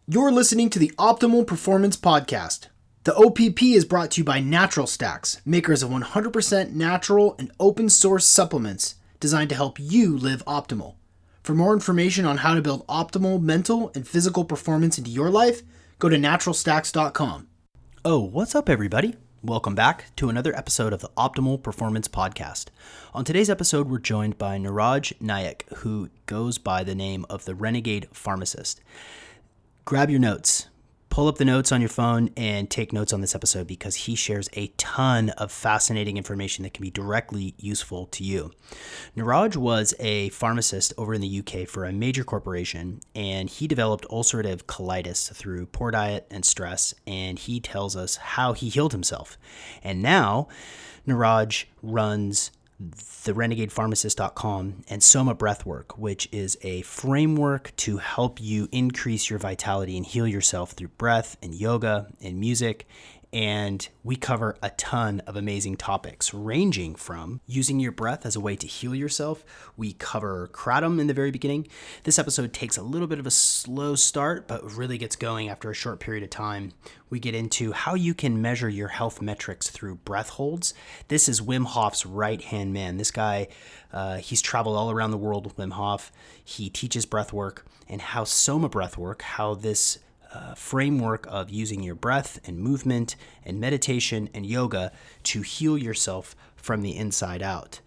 You're listening to the Optimal Performance Podcast. The OPP is brought to you by Natural Stacks, makers of 100% natural and open source supplements designed to help you live optimal. For more information on how to build optimal mental and physical performance into your life, go to naturalstacks.com. Oh, what's up, everybody? Welcome back to another episode of the Optimal Performance Podcast. On today's episode, we're joined by Niraj Naik, who goes by the name of the Renegade Pharmacist. Grab your notes, pull up the notes on your phone, and take notes on this episode because he shares a ton of fascinating information that can be directly useful to you. Niraj was a pharmacist over in the UK for a major corporation, and he developed ulcerative colitis through poor diet and stress, and he tells us how he healed himself. And now, Niraj runs the RenegadePharmacist.com and SOMA Breath, which is a framework to help you increase your vitality and heal yourself through breath and yoga and music. And we cover a ton of amazing topics, ranging from using your breath as a way to heal yourself. We cover kratom in the very beginning. This episode takes a little bit of a slow start, but really gets going after a short period of time. We get into how you can measure your health metrics through breath holds. This is Wim Hof's right-hand man. This guy, he's traveled all around the world with Wim Hof. He teaches breath work and how SOMA Breath work, how this framework of using your breath and movement and meditation and yoga to heal yourself from the inside out.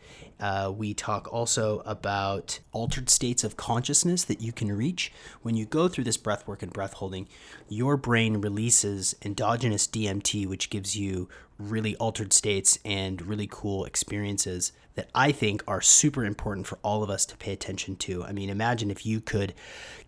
We talk also about altered states of consciousness that you can reach. When you go through this breath work and breath holding, your brain releases endogenous DMT, which gives you really altered states and really cool experiences that I think are super important for all of us to pay attention to. I mean, imagine if you could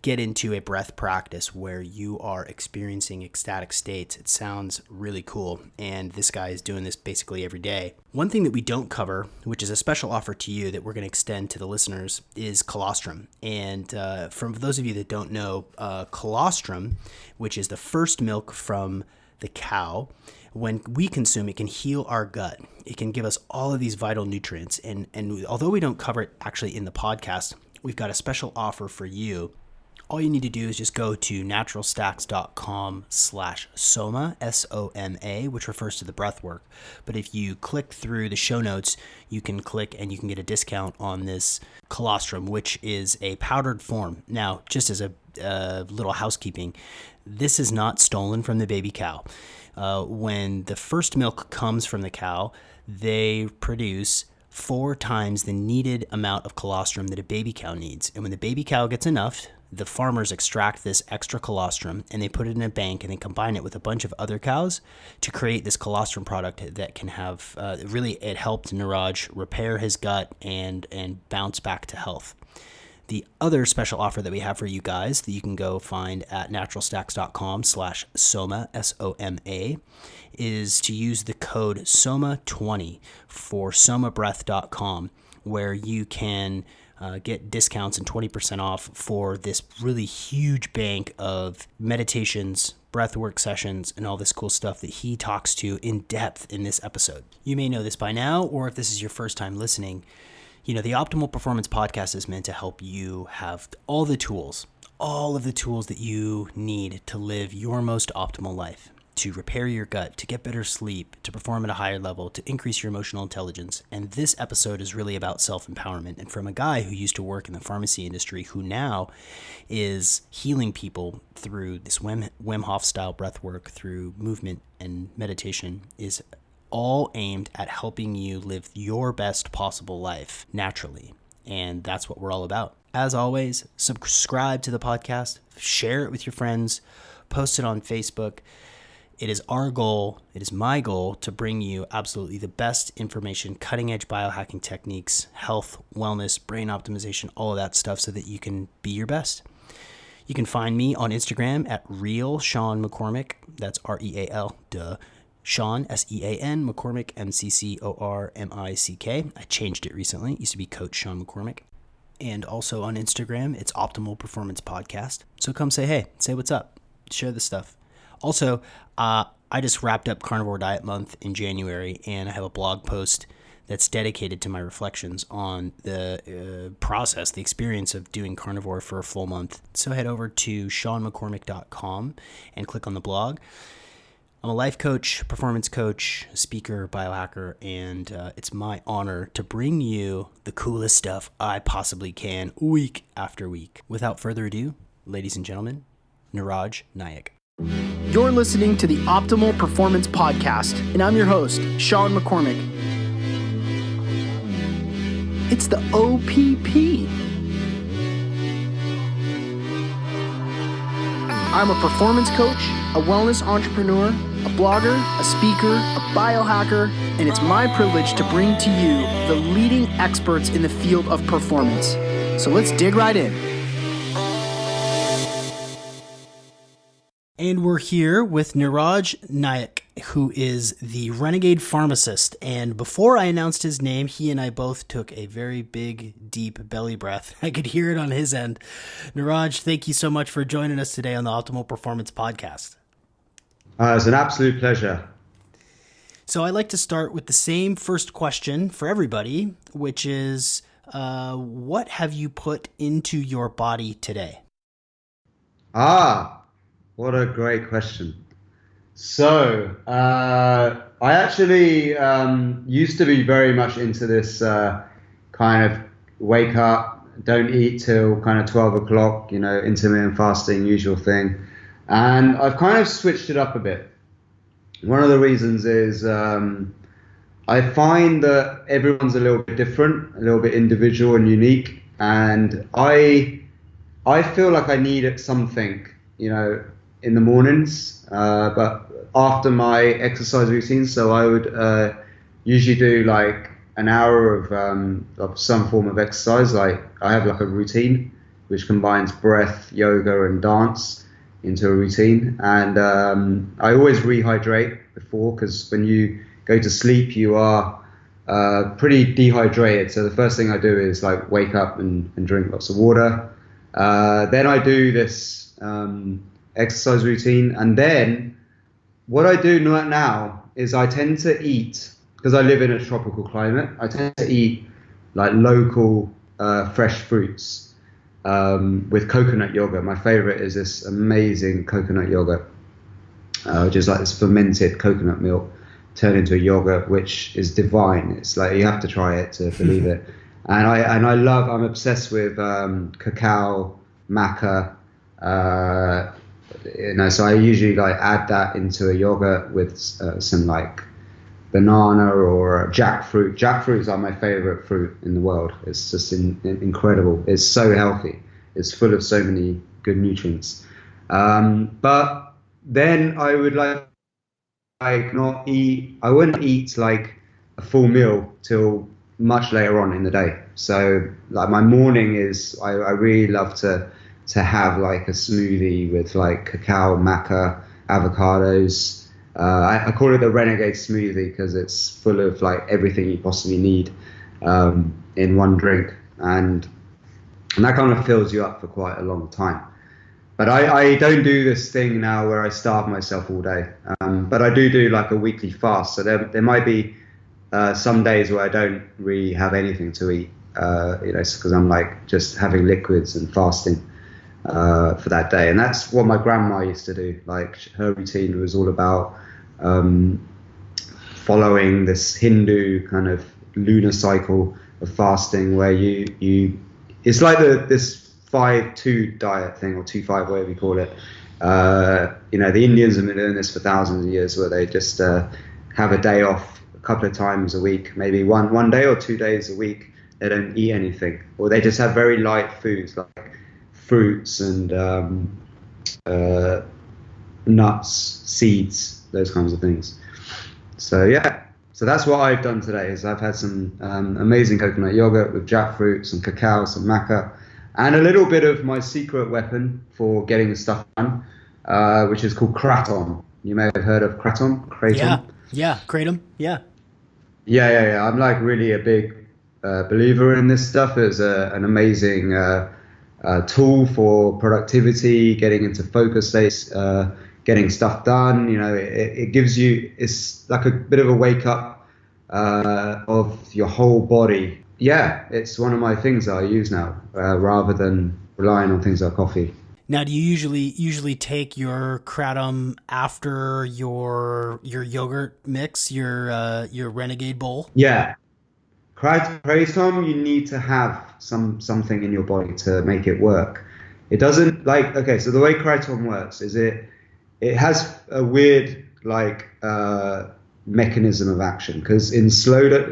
get into a breath practice where you are experiencing ecstatic states. It sounds really cool, and this guy is doing this basically every day. One thing that we don't cover, which is a special offer to you that we're going to extend to the listeners, is colostrum. And for those of you that don't know, colostrum, which is the first milk from the cow, when we consume it, can heal our gut. It can give us all of these vital nutrients. And although we don't cover it actually in the podcast, we've got a special offer for you. All you need to do is just go to naturalstacks.com/SOMA, S-O-M-A, which refers to the breath work. But if you click through the show notes, you can click and you can get a discount on this colostrum, which is a powdered form. Now, just as a little housekeeping, this is not stolen from the baby cow. When the first milk comes from the cow, they produce 4 times the needed amount of colostrum that a baby cow needs. And when the baby cow gets enough, the farmers extract this extra colostrum and they put it in a bank and they combine it with a bunch of other cows to create this colostrum product that can have, it helped Niraj repair his gut and bounce back to health. The other special offer that we have for you guys that you can go find at naturalstacks.com/SOMA, S-O-M-A, is to use the code SOMA20 for somabreath.com, where you can get discounts and 20% off for this really huge bank of meditations, breathwork sessions, and all this cool stuff that he talks to in depth in this episode. You may know this by now, or if this is your first time listening, you know, the Optimal Performance Podcast is meant to help you have all of the tools that you need to live your most optimal life, to repair your gut, to get better sleep, to perform at a higher level, to increase your emotional intelligence. And this episode is really about self-empowerment. And from a guy who used to work in the pharmacy industry, who now is healing people through this Wim Hof style breath work, through movement and meditation, is all aimed at helping you live your best possible life naturally. And that's what we're all about. As always, subscribe to the podcast, share it with your friends, post it on Facebook. It is our goal, it is my goal, to bring you absolutely the best information, cutting edge biohacking techniques, health, wellness, brain optimization, all of that stuff so that you can be your best. You can find me on Instagram at Real Sean McCormick. That's R-E-A-L, duh. Sean, S-E-A-N, McCormick, M-C-C-O-R-M-I-C-K. I changed it recently. It used to be Coach Sean McCormick. And also on Instagram, it's Optimal Performance Podcast. So come say hey, say what's up, share the stuff. Also, I just wrapped up Carnivore Diet Month in January, and I have a blog post that's dedicated to my reflections on the process, the experience of doing carnivore for a full month. So head over to seanmccormick.com and click on the blog. I'm a life coach, performance coach, speaker, biohacker, and it's my honor to bring you the coolest stuff I possibly can week after week. Without further ado, ladies and gentlemen, Niraj Naik. You're listening to the Optimal Performance Podcast, and I'm your host, Sean McCormick. It's the OPP. I'm a performance coach, a wellness entrepreneur, a blogger, a speaker, a biohacker, and it's my privilege to bring to you the leading experts in the field of performance. So let's dig right in. And we're here with Niraj Naik, who is the Renegade Pharmacist. And before I announced his name, he and I both took a very big, deep belly breath. I could hear it on his end. Niraj, thank you so much for joining us today on the Optimal Performance Podcast. It's an absolute pleasure. So I'd like to start with the same first question for everybody, which is, what have you put into your body today? What a great question. So, I actually used to be very much into this kind of wake up, don't eat till kind of 12 o'clock, intermittent fasting, usual thing. And I've kind of switched it up a bit. One of the reasons is I find that everyone's a little bit different, a little bit individual and unique. And I feel like I need something, in the mornings, but after my exercise routine. So I would usually do like an hour of some form of exercise. Like I have like a routine which combines breath, yoga, and dance into a routine. And I always rehydrate before, because when you go to sleep, you are pretty dehydrated. So the first thing I do is like wake up and drink lots of water. Then I do this exercise routine, and then what I do now is I tend to eat, because I live in a tropical climate, I tend to eat like local fresh fruits with coconut yogurt. My favorite is this amazing coconut yogurt, which is like this fermented coconut milk turned into a yogurt, which is divine. It's like you have to try it to believe it. And I'm obsessed with cacao, maca, so I usually like add that into a yogurt with some like banana or jackfruit. Jackfruits are my favorite fruit in the world. It's just incredible. It's so healthy. It's full of so many good nutrients. But then I would like not eat. I wouldn't eat like a full meal till much later on in the day. So like my morning is, I really love to have like a smoothie with like cacao, maca, avocados. I call it the Renegade smoothie because it's full of like everything you possibly need in one drink, and that kind of fills you up for quite a long time. But I don't do this thing now where I starve myself all day, but I do like a weekly fast. So there might be some days where I don't really have anything to eat, because I'm like just having liquids and fasting for that day. And that's what my grandma used to do. Like her routine was all about following this Hindu kind of lunar cycle of fasting, where you it's like this 5-2 diet thing, or 2-5, whatever you call it. The Indians have been doing this for thousands of years, where they just have a day off a couple of times a week, maybe one day or 2 days a week. They don't eat anything, or they just have very light foods like fruits and nuts, seeds, those kinds of things. So that's what I've done today. Is I've had some amazing coconut yogurt with jackfruit, some cacao, some maca, and a little bit of my secret weapon for getting the stuff done, which is called kratom. You may have heard of kratom. Yeah, kratom. Yeah. I'm like really a big believer in this stuff. It's an amazing tool for productivity, getting into focus states, getting stuff done. It gives you, it's like a bit of a wake up of your whole body. Yeah, it's one of my things that I use now, rather than relying on things like coffee. Now, do you usually take your kratom after your yogurt mix, your Renegade bowl? Yeah, kratom, you need to have something in your body to make it work. It doesn't like, okay, so the way kratom works is it has a weird mechanism of action, because in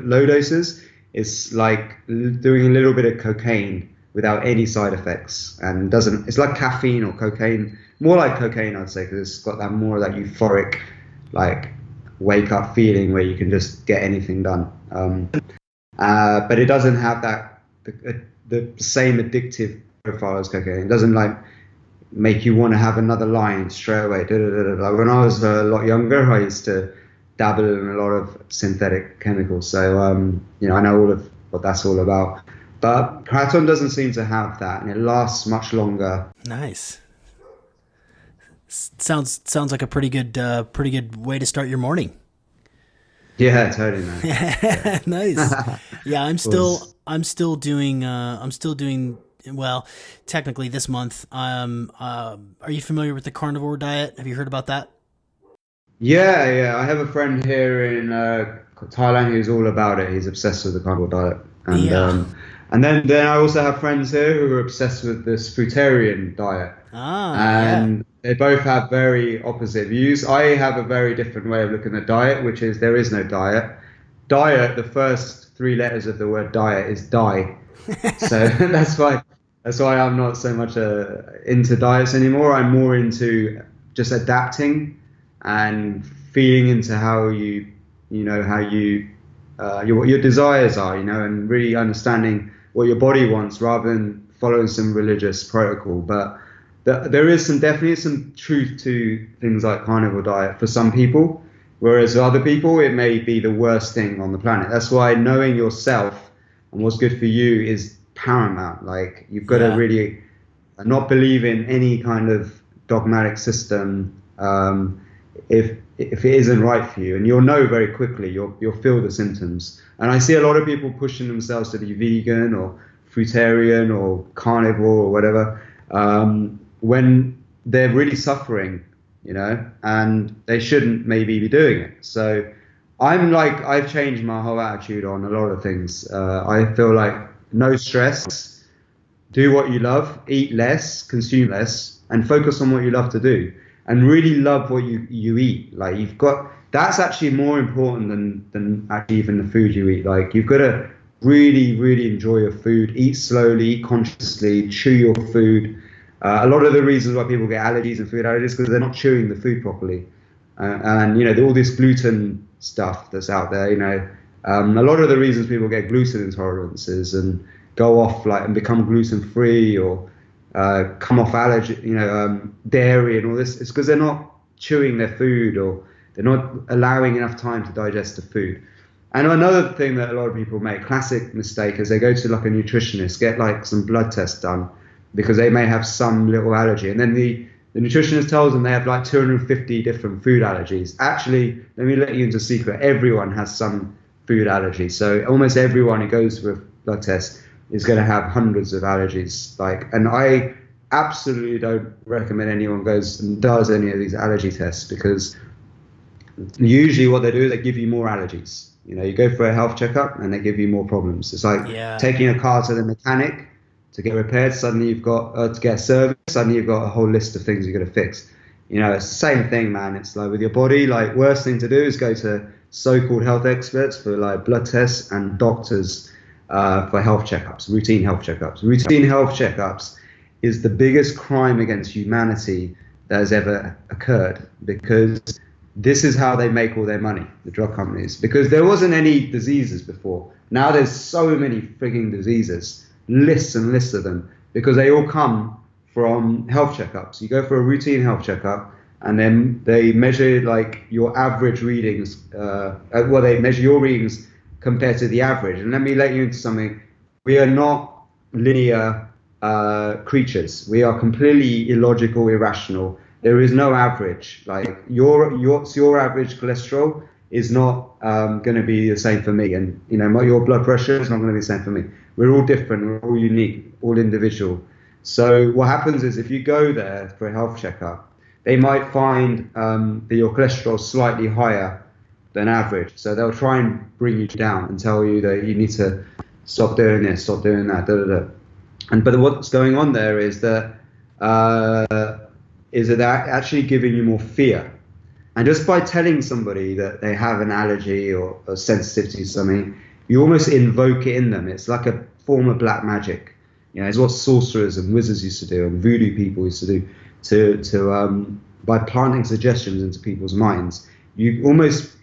low doses it's like doing a little bit of cocaine without any side effects, and doesn't, it's like caffeine or cocaine, more like cocaine I'd say, because it's got that more that euphoric like wake up feeling where you can just get anything done. But it doesn't have that the same addictive profile as cocaine. It doesn't like make you want to have another line straight away. Like when I was a lot younger, I used to dabble in a lot of synthetic chemicals. So I know all of what that's all about. But kratom doesn't seem to have that, and it lasts much longer. Nice. Sounds like a pretty good way to start your morning. Yeah, totally, man. Yeah. Nice. Yeah, I'm still doing well, technically this month. Are you familiar with the carnivore diet? Have you heard about that? Yeah. I have a friend here in Thailand who's all about it. He's obsessed with the carnivore diet. And yeah. And then I also have friends here who are obsessed with this fruitarian diet. And they both have very opposite views. I have a very different way of looking at diet, which is there is no diet. Diet, the first three letters of the word diet is die. So that's why I'm not so much into diets anymore. I'm more into just adapting and feeling into how what your desires are, and really understanding what your body wants rather than following some religious protocol. But there is definitely some truth to things like carnivore diet for some people, whereas for other people it may be the worst thing on the planet. That's why knowing yourself and what's good for you is paramount. Like, you've got to really not believe in any kind of dogmatic system if it isn't right for you, and you'll know very quickly. You'll feel the symptoms. And I see a lot of people pushing themselves to be vegan or fruitarian or carnivore or whatever, when they're really suffering, and they shouldn't maybe be doing it. So I've changed my whole attitude on a lot of things. I feel like no stress, do what you love, eat less, consume less, and focus on what you love to do. And really love what you eat. Like, that's actually more important than actually even the food you eat. Like, you've got to really, really enjoy your food, eat slowly, eat consciously, chew your food. A lot of the reasons why people get allergies and food allergies is because they're not chewing the food properly. And all this gluten stuff that's out there, a lot of the reasons people get gluten intolerances and go off and become gluten free or come off allergy, dairy and all this, it's because they're not chewing their food, or they're not allowing enough time to digest the food. And another thing that a lot of people make, classic mistake, is they go to a nutritionist, get some blood tests done because they may have some little allergy, and then the nutritionist tells them they have 250 different food allergies. Actually, let me let you into a secret, everyone has some food allergy. So almost everyone who goes for a blood test is going to have hundreds of allergies. And I absolutely don't recommend anyone goes and does any of these allergy tests, because usually what they do is they give you more allergies. You go for a health checkup and they give you more problems. It's like taking a car to the mechanic to get repaired. Suddenly you've got to get service. Suddenly you've got a whole list of things you've got to fix. It's the same thing, man. It's like with your body, worst thing to do is go to so-called health experts for blood tests, and doctors for health checkups, routine health checkups. Routine health checkups is the biggest crime against humanity that has ever occurred, because this is how they make all their money, the drug companies, because there wasn't any diseases before. Now there's so many frigging diseases, lists and lists of them, because they all come from health checkups. You go for a routine health checkup, and then they measure your average readings. They measure your readings compared to the average. And let me let you into something. We are not linear creatures. We are completely illogical, irrational. There is no average. Your average cholesterol is not going to be the same for me, and your blood pressure is not going to be the same for me. We're all different, we're all unique, all individual. So what happens is if you go there for a health checkup, they might find that your cholesterol is slightly higher than average. So they'll try and bring you down and tell you that you need to stop doing this, stop doing that, da, da, da. But what's going on there is that they're actually giving you more fear. And just by telling somebody that they have an allergy or a sensitivity to something, you almost invoke it in them. It's like a form of black magic. It's what sorcerers and wizards used to do, and voodoo people used to do, by planting suggestions into people's minds. You almost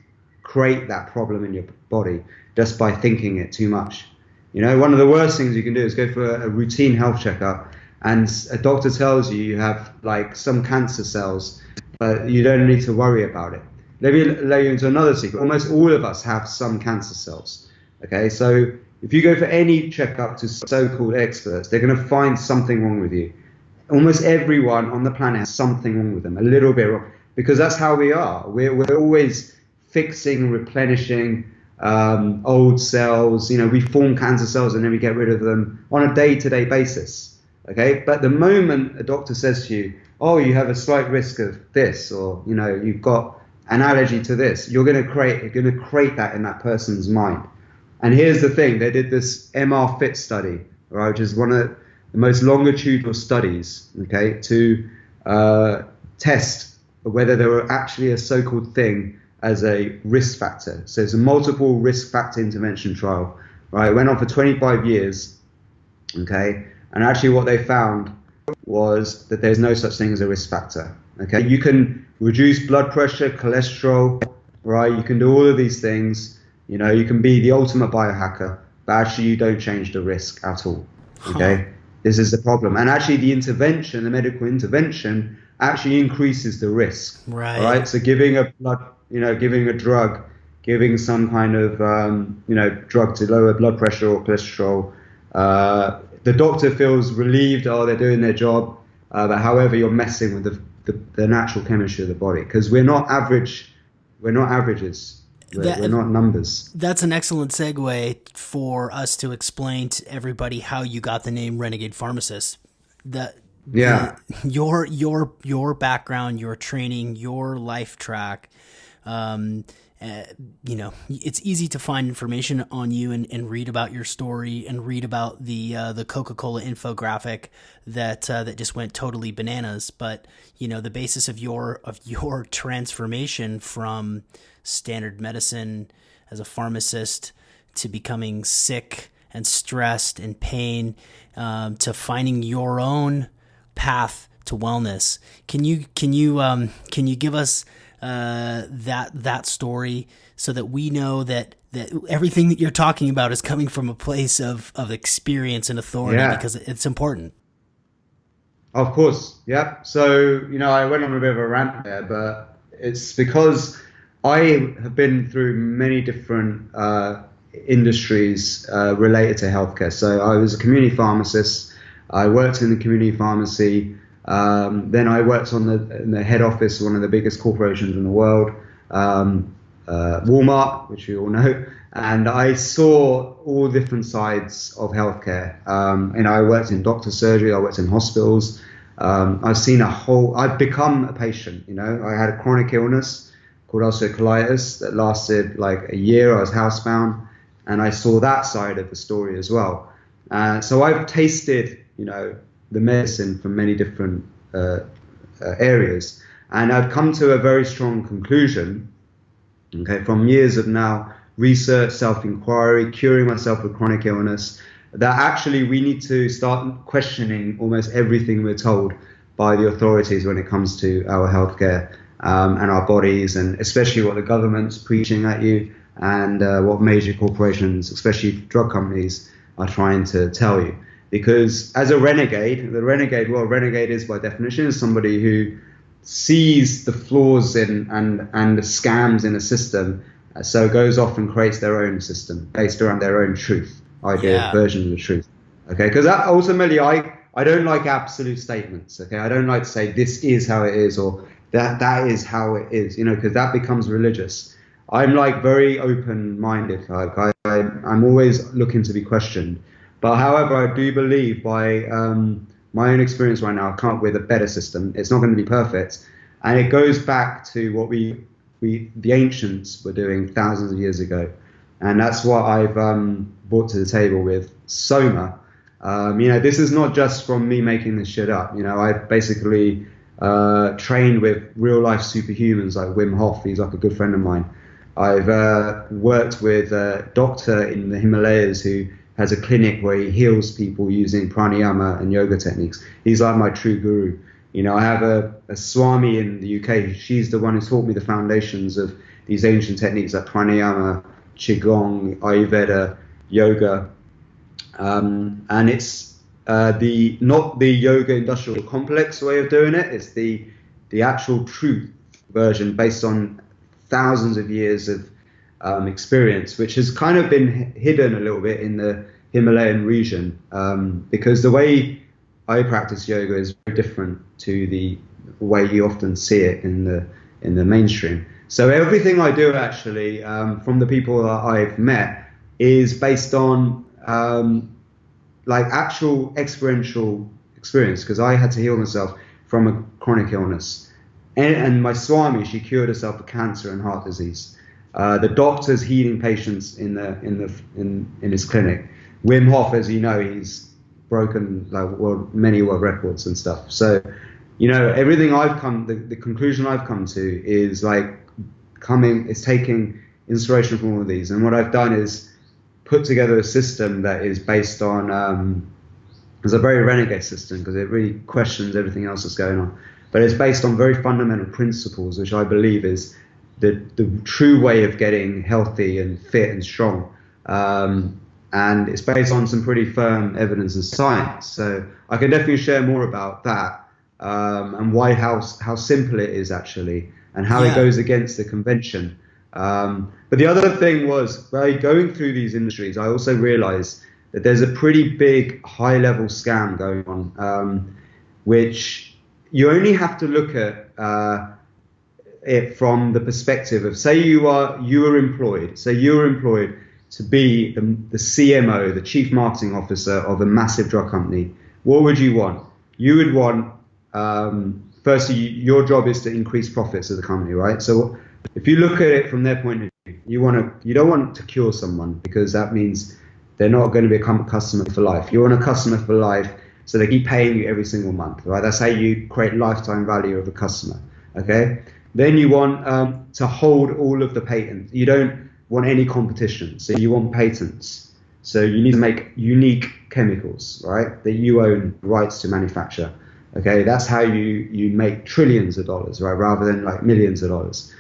create that problem in your body just by thinking it too much. One of the worst things you can do is go for a routine health checkup, and a doctor tells you have like some cancer cells, but you don't need to worry about it. Let me lay you into another secret. Almost all of us have some cancer cells. Okay, so if you go for any checkup to so-called experts, they're going to find something wrong with you. Almost everyone on the planet has something wrong with them, a little bit wrong, because that's how we are. We're always fixing, replenishing old cells. We form cancer cells and then we get rid of them on a day-to-day basis. Okay, but the moment a doctor says to you, oh, you have a slight risk of this, or you've got an allergy to this, you're going to create that in that person's mind. And here's the thing: they did this MR Fit study, right, which is one of the most longitudinal studies, okay, to test whether there were actually a so-called thing as a risk factor. So it's a multiple risk factor intervention trial, right? It went on for 25 years, okay. And actually what they found was that there's no such thing as a risk factor. Okay, you can reduce blood pressure, cholesterol, right? You can do all of these things. You can be the ultimate biohacker, but actually you don't change the risk at all. Okay, This is the problem. And actually the medical intervention actually increases the risk. Right. Right. So giving a drug, giving some kind of drug to lower blood pressure or cholesterol. The doctor feels relieved, they're doing their job, but however, you're messing with the natural chemistry of the body, because we're not average. We're not averages. We're not numbers. That's an excellent segue for us to explain to everybody how you got the name Renegade Pharmacist. Your background, your training, your life track. It's easy to find information on you and read about your story and read about the Coca-Cola infographic that just went totally bananas. But the basis of your transformation from standard medicine as a pharmacist to becoming sick and stressed and pain, to finding your own path to wellness. Can you give us that story so that we know that everything that you're talking about is coming from a place of experience and authority, because it's important. Of course. Yeah. So, I went on a bit of a rant there, but it's because I have been through many different industries related to healthcare. So I was a community pharmacist. I worked in the community pharmacy. Then I worked in the head office of one of the biggest corporations in the world, Walmart, which you all know. And I saw all different sides of healthcare. I worked in doctor surgery. I worked in hospitals. I've become a patient. I had a chronic illness called colitis that lasted like a year. I was housebound, and I saw that side of the story as well. So I've tasted, the medicine from many different areas, and I've come to a very strong conclusion, from years of now research, self-inquiry, curing myself with chronic illness, that actually we need to start questioning almost everything we're told by the authorities when it comes to our healthcare and our bodies, and especially what the government's preaching at you, and what major corporations, especially drug companies, are trying to tell you. Because as a renegade, renegade is by definition is somebody who sees the flaws in and the scams in a system, so goes off and creates their own system based around their own truth, version of the truth. Okay, because ultimately I don't like absolute statements. Okay, I don't like to say this is how it is or that is how it is. Because that becomes religious. I'm like very open-minded. Like I'm always looking to be questioned. But however, I do believe by my own experience right now, I've come up with a better system. It's not going to be perfect, and it goes back to what the ancients were doing thousands of years ago, and that's what I've brought to the table with SOMA. This is not just from me making this shit up. I've basically trained with real life superhumans like Wim Hof. He's like a good friend of mine. I've worked with a doctor in the Himalayas who has a clinic where he heals people using pranayama and yoga techniques. He's like my true guru. I have a Swami in the UK. She's the one who taught me the foundations of these ancient techniques like pranayama, qigong, Ayurveda, yoga. And it's not the yoga industrial complex way of doing it. It's the actual truth version based on thousands of years of experience, which has kind of been hidden a little bit in the Himalayan region, because the way I practice yoga is very different to the way you often see it in the mainstream. So everything I do actually, from the people that I've met, is based on like actual experiential experience, because I had to heal myself from a chronic illness. And my Swami, she cured herself of cancer and heart disease. The doctor's healing patients in his clinic. Wim Hof, as you know, he's broken many world records and stuff. So, everything the conclusion I've come to is taking inspiration from all of these. And what I've done is put together a system that is based on, it's a very renegade system because it really questions everything else that's going on. But it's based on very fundamental principles, which I believe is the true way of getting healthy and fit and strong. And it's based on some pretty firm evidence and science. So I can definitely share more about that, and how simple it is actually, and how it goes against the convention. But the other thing was, by going through these industries, I also realized that there's a pretty big high-level scam going on, which you only have to look at it from the perspective of, say you were employed to be the CMO, the chief marketing officer of a massive drug company. What would you want? You would want, firstly, your job is to increase profits of the company, right? So if you look at it from their point of view, you don't want to cure someone, because that means they're not going to become a customer for life. You want a customer for life, so they keep paying you every single month, right? That's how you create lifetime value of a customer, okay? Then you want to hold all of the patents. You don't want any competition, so you want patents. So you need to make unique chemicals, right, that you own rights to manufacture, okay? That's how you make trillions of dollars, right, rather than like millions of dollars.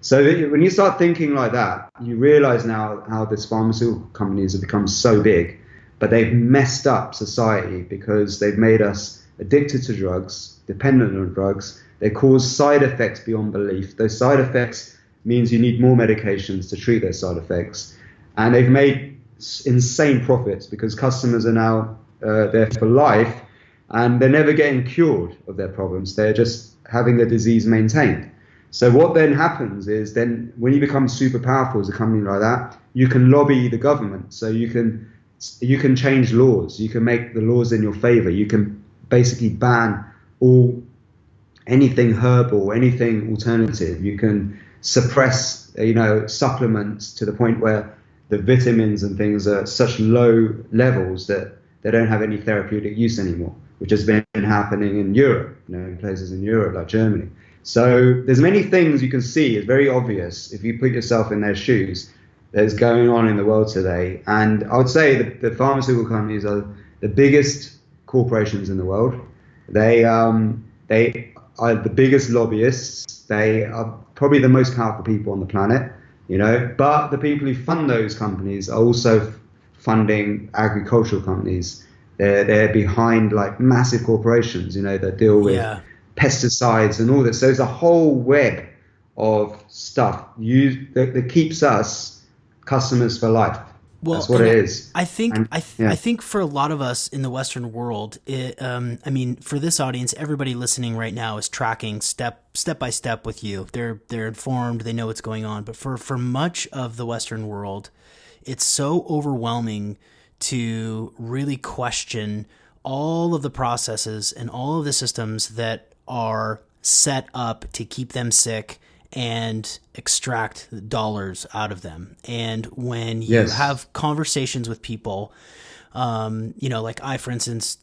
So when you start thinking like that, you realize now how these pharmaceutical companies have become so big, but they've messed up society because they've made us addicted to drugs, dependent on drugs. They cause side effects beyond belief. Those side effects means you need more medications to treat those side effects. And they've made insane profits because customers are now there for life, and they're never getting cured of their problems. They're just having the disease maintained. So what then happens is, then when you become super powerful as a company like that, you can lobby the government. So you can change laws. You can make the laws in your favor. You can basically ban anything herbal, anything alternative. You can suppress, supplements to the point where the vitamins and things are at such low levels that they don't have any therapeutic use anymore, which has been happening in Europe, in places in Europe like Germany. So there's many things you can see. It's very obvious if you put yourself in their shoes that's going on in the world today. And I would say that the pharmaceutical companies are the biggest corporations in the world. They are the biggest lobbyists. They are probably the most powerful people on the planet, but the people who fund those companies are also funding agricultural companies. They're behind like massive corporations, that deal with pesticides and all this. So there's a whole web of stuff that keeps us customers for life. That's what it is. I think And, I think for a lot of us in the Western world, I mean, for this audience, everybody listening right now is tracking step by step with you. They're informed, they know what's going on. But for much of the Western world, it's so overwhelming to really question all of the processes and all of the systems that are set up to keep them sick and extract dollars out of them. And when you have conversations with people, like I, for instance,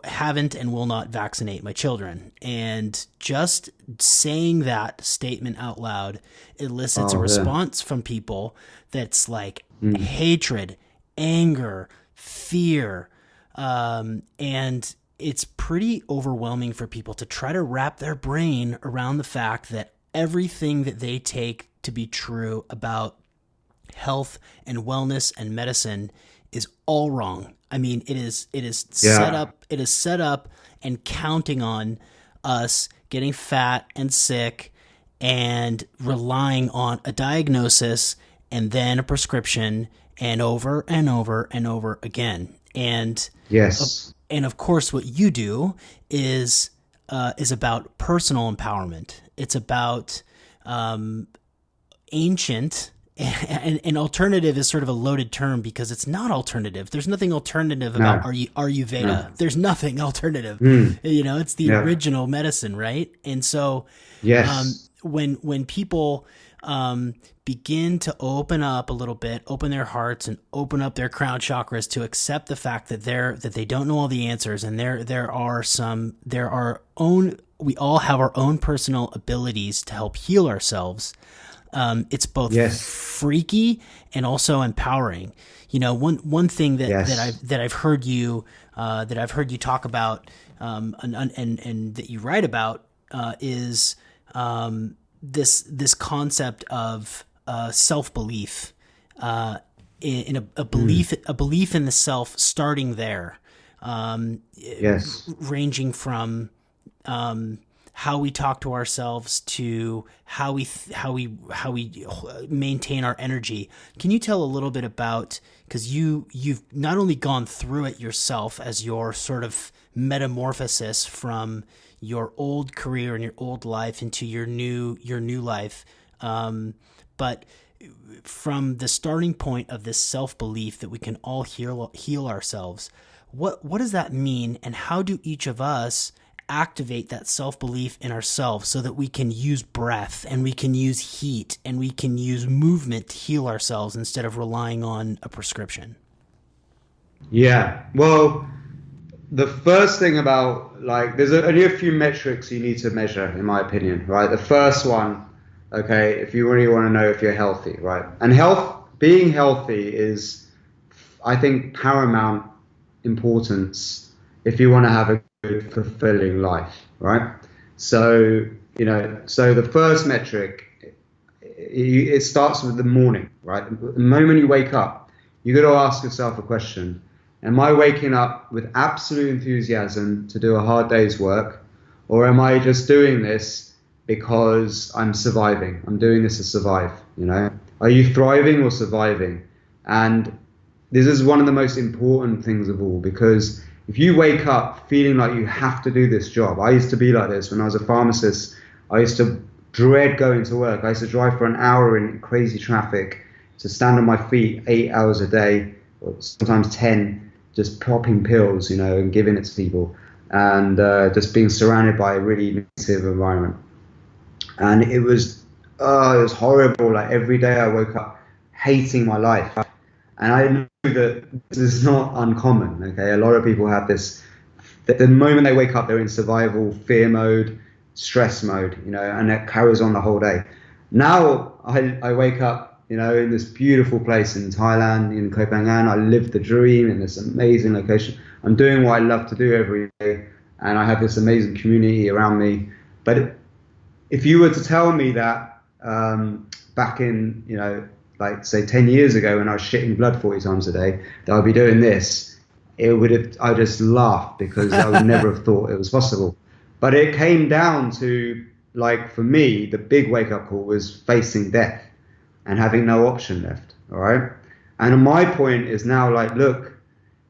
haven't and will not vaccinate my children. And just saying that statement out loud elicits a response from people that's like hatred, anger, fear, and it's pretty overwhelming for people to try to wrap their brain around the fact that everything that they take to be true about health and wellness and medicine is all wrong. I mean, it is set up and counting on us getting fat and sick and relying on a diagnosis and then a prescription and over and over and over again. And and of course, what you do is about personal empowerment. It's about ancient, and alternative is sort of a loaded term because it's not alternative. There's nothing alternative about Aryuveda. No. There's nothing alternative. It's the original medicine, right? And so when people begin to open up a little bit, open their hearts and open up their crown chakras to accept the fact that they don't know all the answers, and we all have our own personal abilities to help heal ourselves. It's both freaky and also empowering. One thing that I've heard you talk about and that you write about is this concept of self-belief, in a belief in the self, starting there, ranging from how we talk to ourselves to how we maintain our energy. Can you tell a little bit about, because you've not only gone through it yourself as your sort of metamorphosis from your old career and your old life into your new life, but from the starting point of this self-belief that we can all heal ourselves, what does that mean, and how do each of us activate that self-belief in ourselves so that we can use breath and we can use heat and we can use movement to heal ourselves instead of relying on a prescription? Yeah, well, the first thing about, there's only a few metrics you need to measure, in my opinion, right? The first one, if you really want to know if you're healthy, right? And being healthy is, I think, paramount importance if you want to have a good, fulfilling life, right? So, the first metric, it starts with the morning, right? The moment you wake up, you got to ask yourself a question. Am I waking up with absolute enthusiasm to do a hard day's work, or am I just doing this because I'm surviving? I'm doing this to survive, Are you thriving or surviving? And this is one of the most important things of all, because if you wake up feeling like you have to do this job, I used to be like this when I was a pharmacist. I used to dread going to work. I used to drive for an hour in crazy traffic, to stand on my feet 8 hours a day, or sometimes 10, just popping pills, and giving it to people, and just being surrounded by a really negative environment. And it was horrible. Like, every day I woke up hating my life. And I know that this is not uncommon, okay? A lot of people have this, the moment they wake up, they're in survival, fear mode, stress mode, and it carries on the whole day. Now I wake up, in this beautiful place in Thailand, in Koh Phangan. I live the dream in this amazing location. I'm doing what I love to do every day, and I have this amazing community around me. But if you were to tell me that back in, say 10 years ago, when I was shitting blood 40 times a day, that I'd be doing this, I just laughed, because I would never have thought it was possible. But it came down to, for me, the big wake up call was facing death and having no option left. All right. And my point is now, like, look,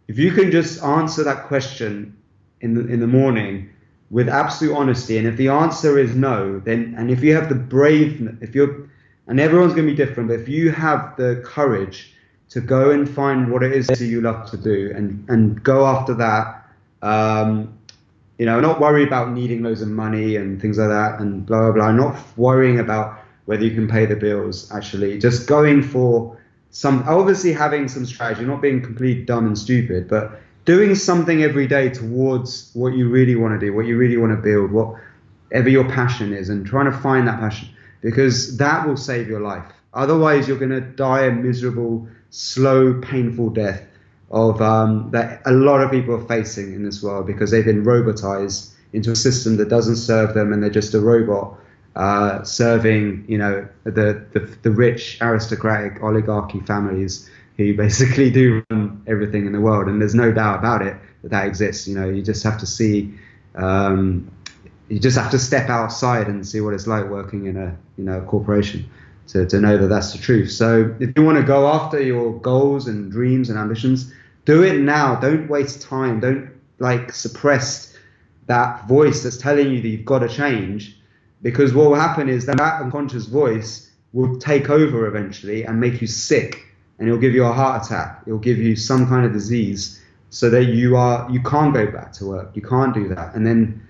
if you can just answer that question in the morning with absolute honesty, and if the answer is no, then, and if you have the brave, and everyone's going to be different, but if you have the courage to go and find what it is that you love to do and go after that, not worry about needing loads of money and things like that and blah, blah, blah, not worrying about whether you can pay the bills, actually, just going for obviously having some strategy, not being completely dumb and stupid, but doing something every day towards what you really want to do, what you really want to build, whatever your passion is, and trying to find that passion, because that will save your life. Otherwise, you're going to die a miserable, slow, painful death of that a lot of people are facing in this world, because they've been robotized into a system that doesn't serve them, and they're just a robot serving, the rich aristocratic oligarchy families who basically do run everything in the world. And there's no doubt about it that exists. You just have to see, you just have to step outside and see what it's like working in a corporation to know that that's the truth. So if you want to go after your goals and dreams and ambitions, do it now. Don't waste time. Don't suppress that voice that's telling you that you've got to change, because what will happen is that unconscious voice will take over eventually and make you sick, and it'll give you a heart attack. It'll give you some kind of disease, so that you can't go back to work. You can't do that. And then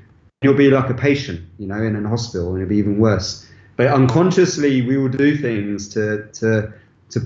you'll be like a patient, in a hospital, and it'll be even worse. But unconsciously, we will do things to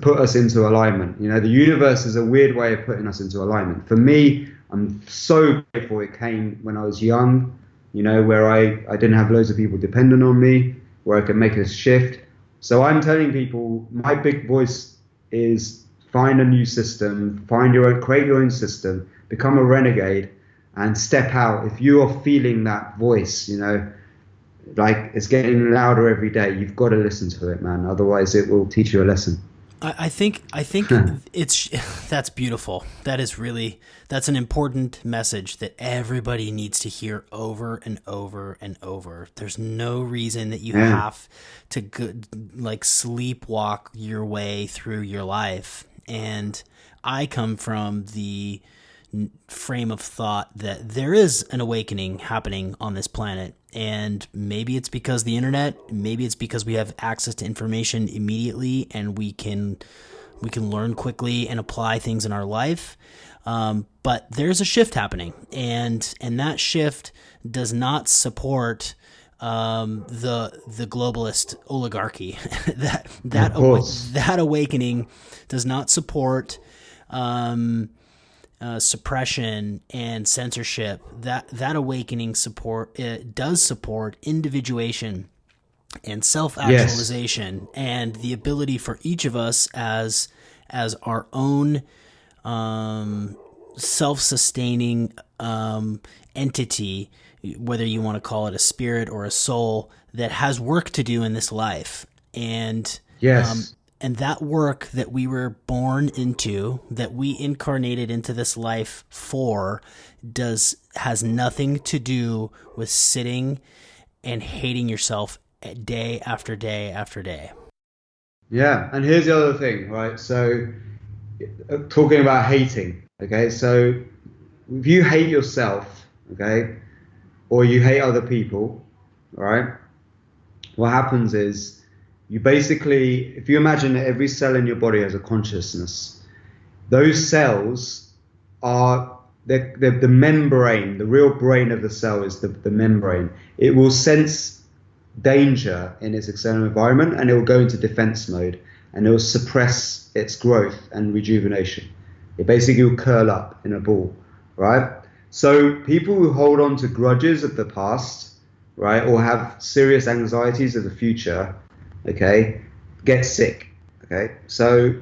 put us into alignment. The universe is a weird way of putting us into alignment. For me, I'm so grateful it came when I was young, where I didn't have loads of people dependent on me, where I could make a shift. So I'm telling people, my big voice is find a new system, create your own system, become a renegade, and step out. If you are feeling that voice, it's getting louder every day, you've got to listen to it, man. Otherwise, it will teach you a lesson. I think that's beautiful. That's an important message that everybody needs to hear over and over and over. There's no reason that you have to sleepwalk your way through your life. And I come from the frame of thought that there is an awakening happening on this planet, and maybe it's because the internet, maybe it's because we have access to information immediately and we can learn quickly and apply things in our life, but there's a shift happening, and that shift does not support the globalist oligarchy. that awakening does not support suppression and censorship. That awakening does support individuation and self-actualization, and the ability for each of us as our own self-sustaining entity, whether you want to call it a spirit or a soul, that has work to do in this life. And and that work that we were born into, that we incarnated into this life for, has nothing to do with sitting and hating yourself day after day after day. Yeah, and here's the other thing, right? So, talking about hating, okay? So, if you hate yourself, okay, or you hate other people, right? What happens is, you basically, if you imagine that every cell in your body has a consciousness, those cells are the membrane. The real brain of the cell is the membrane. It will sense danger in its external environment, and it will go into defense mode, and it will suppress its growth and rejuvenation. It basically will curl up in a ball, right? So people who hold on to grudges of the past, right, or have serious anxieties of the future, okay, get sick. Okay, so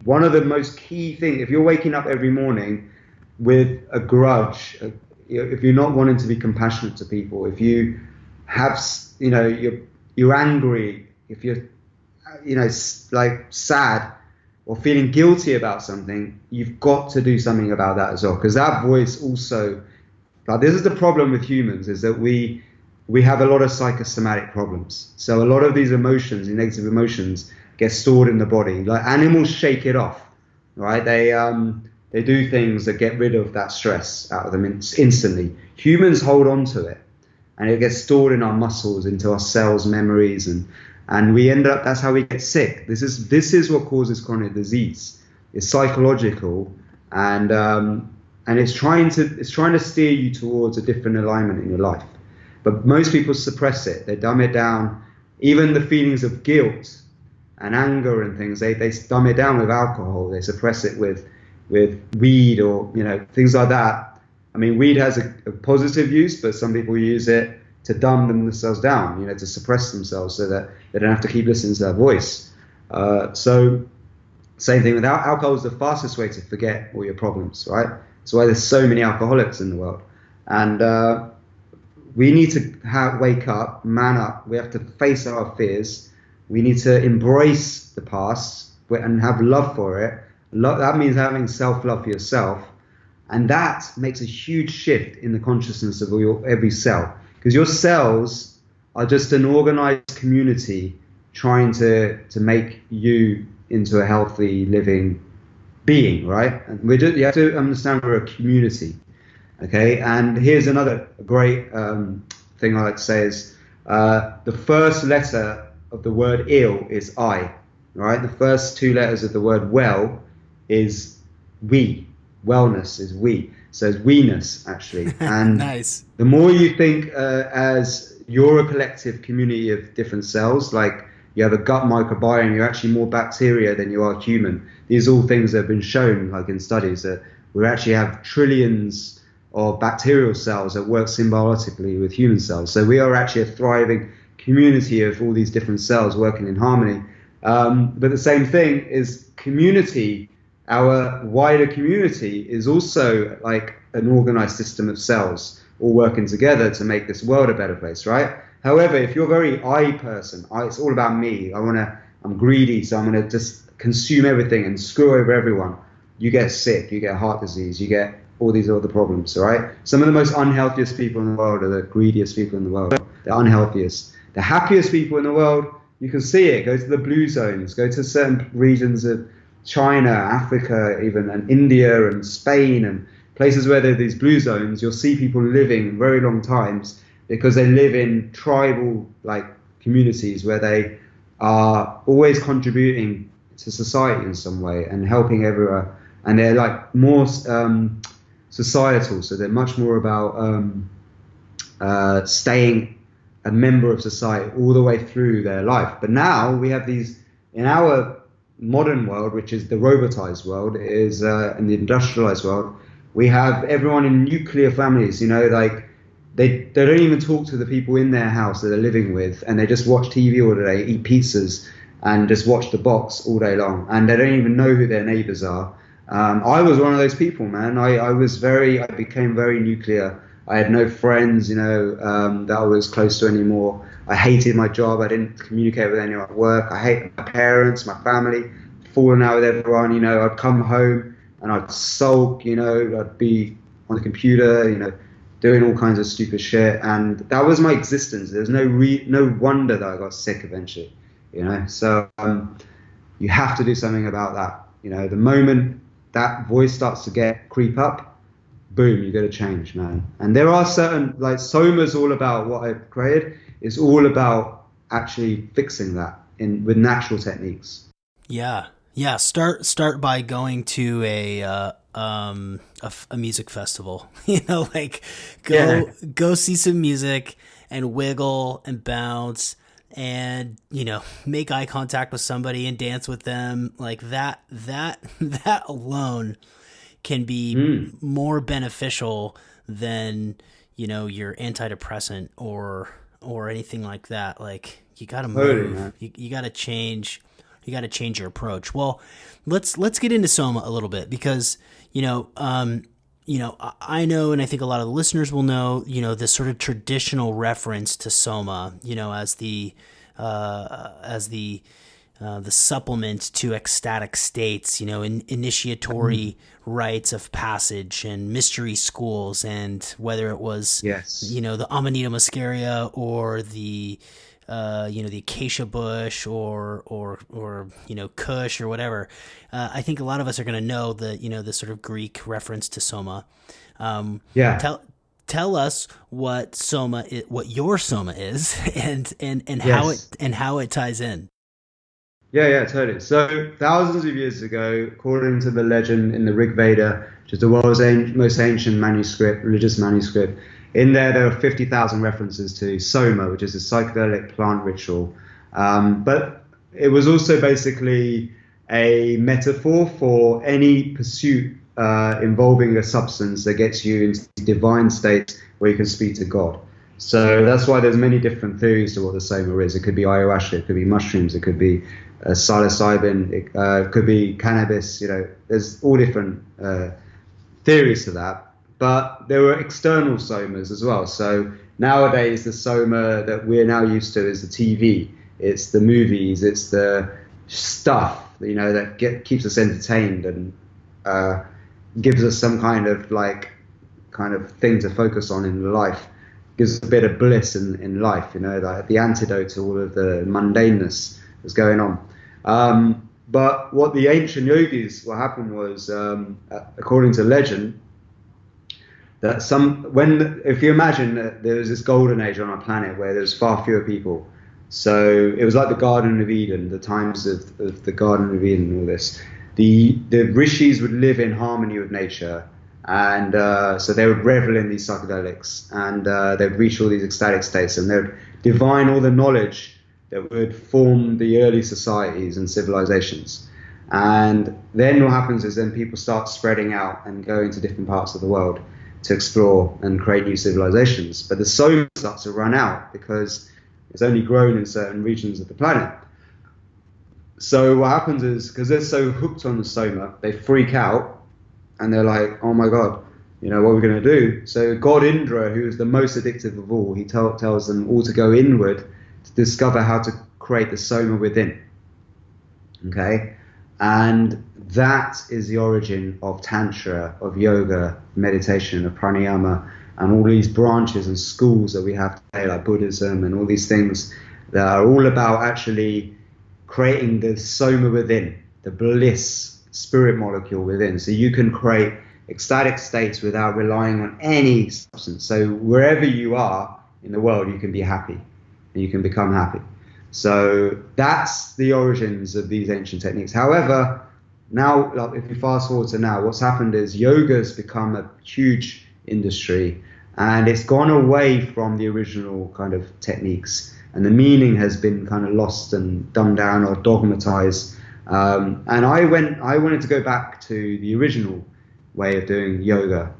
one of the most key things, if you're waking up every morning with a grudge, if you're not wanting to be compassionate to people, if you have, you're angry, if you're, sad or feeling guilty about something, you've got to do something about that as well, because that voice also, this is the problem with humans, is that we have a lot of psychosomatic problems. So a lot of these emotions, the negative emotions, get stored in the body. Like animals shake it off, right? They do things that get rid of that stress out of them instantly. Humans hold on to it, and it gets stored in our muscles, into our cells, memories, and we end up. That's how we get sick. This is what causes chronic disease. It's psychological, and it's trying to steer you towards a different alignment in your life. But most people suppress it. They dumb it down. Even the feelings of guilt and anger and things, they dumb it down with alcohol. They suppress it with weed, or things like that. I mean, weed has a positive use, but some people use it to dumb themselves down, to suppress themselves so that they don't have to keep listening to their voice. So same thing with alcohol. Is the fastest way to forget all your problems, right? That's why there's so many alcoholics in the world. And we need to wake up, man up. We have to face our fears. We need to embrace the past and have love for it. That means having self-love for yourself. And that makes a huge shift in the consciousness of every cell. Because your cells are just an organized community trying to make you into a healthy, living being, right? And you have to understand we're a community. Okay, and here's another great thing I like to say is the first letter of the word ill is I, right? The first two letters of the word well is we. Wellness is we. So it's we-ness, actually. And Nice. The more you think as you're a collective community of different cells, like you have a gut microbiome, you're actually more bacteria than you are human. These are all things that have been shown, like in studies, that we actually have trillions of bacterial cells that work symbiotically with human cells. So we are actually a thriving community of all these different cells working in harmony. But the same thing is community. Our wider community is also like an organized system of cells all working together to make this world a better place, right? However, if you're a very I person, it's all about me. I'm greedy, so I'm going to just consume everything and screw over everyone. You get sick, you get heart disease, you get all these other problems, right? Some of the most unhealthiest people in the world are the greediest people in the world. The unhealthiest. The happiest people in the world, you can see it. Go to the blue zones, go to certain regions of China, Africa, even, and India and Spain and places where there are these blue zones. You'll see people living very long times because they live in tribal like communities where they are always contributing to society in some way and helping everywhere. And they're like more societal, so they're much more about staying a member of society all the way through their life. But now we have these in our modern world, which is the robotized world, is in the industrialized world. We have everyone in nuclear families. Like they don't even talk to the people in their house that they're living with, and they just watch TV all day, eat pizzas, and just watch the box all day long, and they don't even know who their neighbors are. I was one of those people, man. I became very nuclear. I had no friends, that I was close to anymore. I hated my job. I didn't communicate with anyone at work. I hated my parents, my family, falling out with everyone. I'd come home and I'd sulk, I'd be on the computer, doing all kinds of stupid shit. And that was my existence. There's no wonder that I got sick eventually, So you have to do something about that. The moment that voice starts to creep up, boom, you got to change, man. And there are certain, like SOMA's all about what I've created. It's all about actually fixing that with natural techniques. Yeah. Start by going to a music festival. Go see some music and wiggle and bounce and make eye contact with somebody and dance with them. Like that alone can be more beneficial than your antidepressant or anything like that. Like you got to move. You got to change. You got to change your approach. Well, let's get into SOMA a little bit because I know, and I think a lot of the listeners will know, this sort of traditional reference to SOMA, as the supplement to ecstatic states, initiatory rites of passage and mystery schools, and whether it was, the Amanita Muscaria or the the acacia bush or Kush or whatever, I think a lot of us are going to know the sort of Greek reference to Soma. Yeah. Tell us what Soma is, what your Soma is, and Yes. how it ties in. Yeah, totally. So thousands of years ago, according to the legend in the Rig Veda, which is the world's most ancient manuscript, religious manuscript, in there are 50,000 references to Soma, which is a psychedelic plant ritual. But it was also basically a metaphor for any pursuit involving a substance that gets you into divine states where you can speak to God. So that's why there's many different theories to what the Soma is. It could be ayahuasca, it could be mushrooms, it could be psilocybin, it could be cannabis. There's all different theories to that. But there were external somas as well. So nowadays, the soma that we're now used to is the TV, it's the movies, it's the stuff that keeps us entertained and gives us some kind of thing to focus on in life. Gives us a bit of bliss in life, like the antidote to all of the mundaneness that's going on. But what the ancient yogis, what happened was, according to legend, that if you imagine that there was this golden age on our planet where there was far fewer people. So it was like the Garden of Eden, the times of the Garden of Eden and all this. The rishis would live in harmony with nature. And so they would revel in these psychedelics, and they'd reach all these ecstatic states, and they'd divine all the knowledge that would form the early societies and civilizations. And then what happens is then people start spreading out and going to different parts of the world to explore and create new civilizations. But the soma starts to run out because it's only grown in certain regions of the planet. So what happens is, because they're so hooked on the soma, they freak out. And they're like, oh my God, what are we going to do? So God Indra, who is the most addictive of all, he tells them all to go inward to discover how to create the soma within. Okay? And that is the origin of Tantra, of yoga, meditation, of pranayama, and all these branches and schools that we have today, like Buddhism and all these things that are all about actually creating the soma within, the bliss spirit molecule within, so you can create ecstatic states without relying on any substance. So wherever you are in the world, you can be happy and you can become happy. So that's the origins of these ancient techniques. However, now, if you fast forward to now, what's happened is yoga's become a huge industry, and it's gone away from the original kind of techniques, and the meaning has been kind of lost and dumbed down or dogmatized. And I wanted to go back to the original way of doing yoga,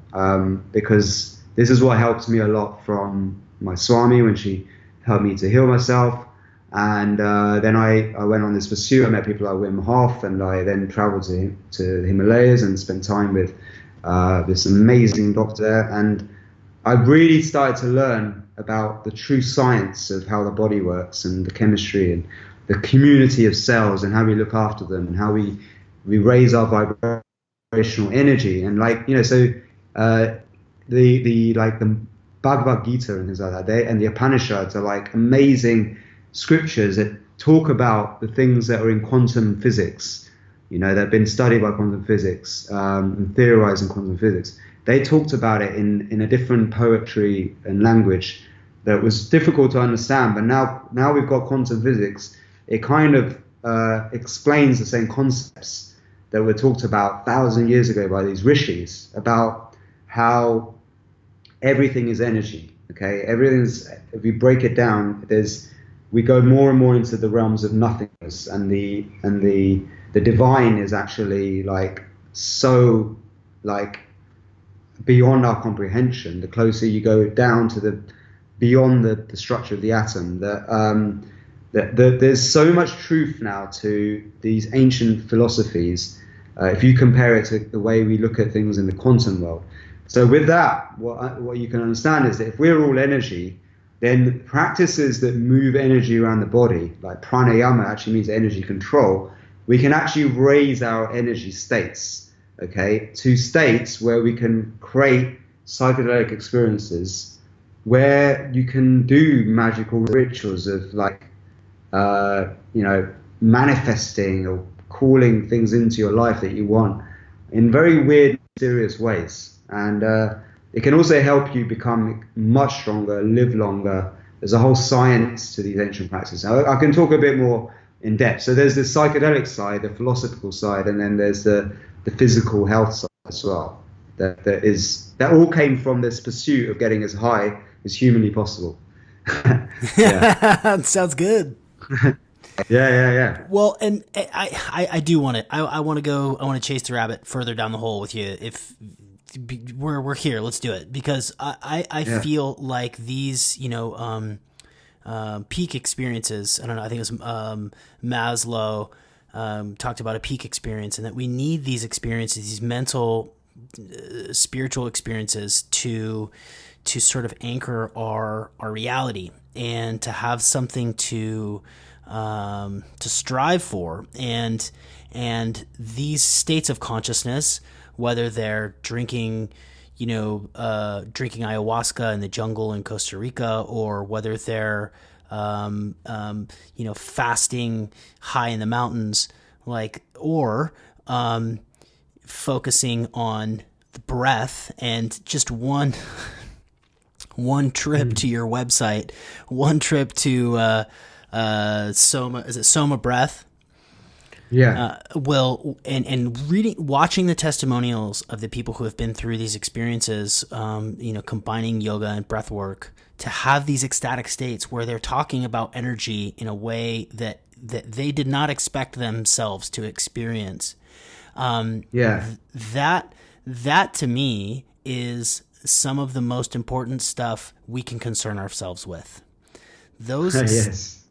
because this is what helped me a lot from my Swami when she helped me to heal myself. And then I went on this pursuit. I met people like Wim Hof, and I then traveled to the Himalayas and spent time with this amazing doctor there. And I really started to learn about the true science of how the body works and the chemistry and the community of cells and how we look after them and how we raise our vibrational energy. And the Bhagavad Gita and things like that, and the Upanishads are like amazing scriptures that talk about the things that are in quantum physics, that have been studied by quantum physics and theorized in quantum physics. They talked about it in a different poetry and language that was difficult to understand. But now we've got quantum physics. It kind of explains the same concepts that were talked about 1,000 years ago by these rishis, about how everything is energy. Okay, if you break it down, we go more and more into the realms of nothingness, and the divine is actually so beyond our comprehension. The closer you go down to beyond the structure of the atom, that there's so much truth now to these ancient philosophies, if you compare it to the way we look at things in the quantum world. So with that, what you can understand is that if we're all energy, then practices that move energy around the body, like pranayama actually means energy control, we can actually raise our energy states, okay, to states where we can create psychedelic experiences where you can do magical rituals of like, manifesting or calling things into your life that you want in very weird, mysterious ways. And it can also help you become much stronger, live longer. There's a whole science to these ancient practices. I can talk a bit more in depth. So there's the psychedelic side, the philosophical side, and then there's the physical health side as well. That all came from this pursuit of getting as high as humanly possible. Yeah. Sounds good. Yeah. Well, and I do want to. I want to go. I want to chase the rabbit further down the hole with you. If we're here, let's do it, because I feel like these peak experiences. I don't know. I think it was Maslow talked about a peak experience, and that we need these experiences, these mental, spiritual experiences to sort of anchor our reality and to have something to strive for. And these states of consciousness, whether they're drinking ayahuasca in the jungle in Costa Rica, or whether they're fasting high in the mountains, or focusing on the breath, and just one trip to your website, one trip to SOMA Breath. Yeah. And watching the testimonials of the people who have been through these experiences, combining yoga and breath work to have these ecstatic states where they're talking about energy in a way that they did not expect themselves to experience. That to me is some of the most important stuff we can concern ourselves with.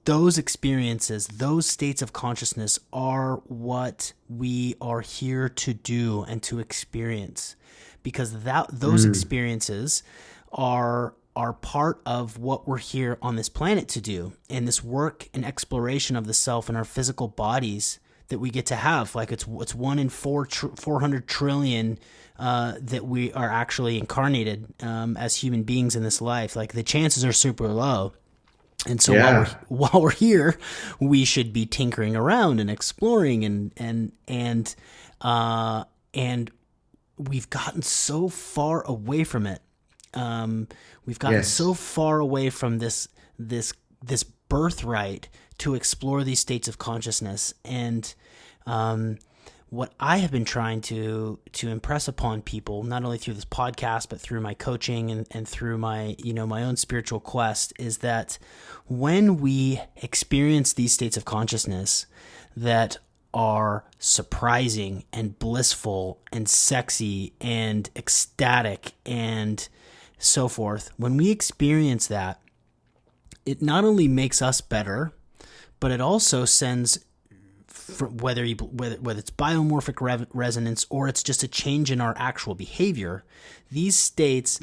Those experiences, those states of consciousness are what we are here to do and to experience, because those experiences are part of what we're here on this planet to do, and this work and exploration of the self and our physical bodies that we get to have. Like it's 1 in 400 trillion that we are actually incarnated as human beings in this life. Like the chances are super low. And so while we're here, we should be tinkering around and exploring, and we've gotten so far away from it. We've gotten so far away from this birthright to explore these states of consciousness. And what I have been trying to impress upon people, not only through this podcast, but through my coaching and through my own spiritual quest, is that when we experience these states of consciousness that are surprising and blissful and sexy and ecstatic and so forth, when we experience that, it not only makes us better, but it also sends, whether it's biomorphic resonance or it's just a change in our actual behavior, these states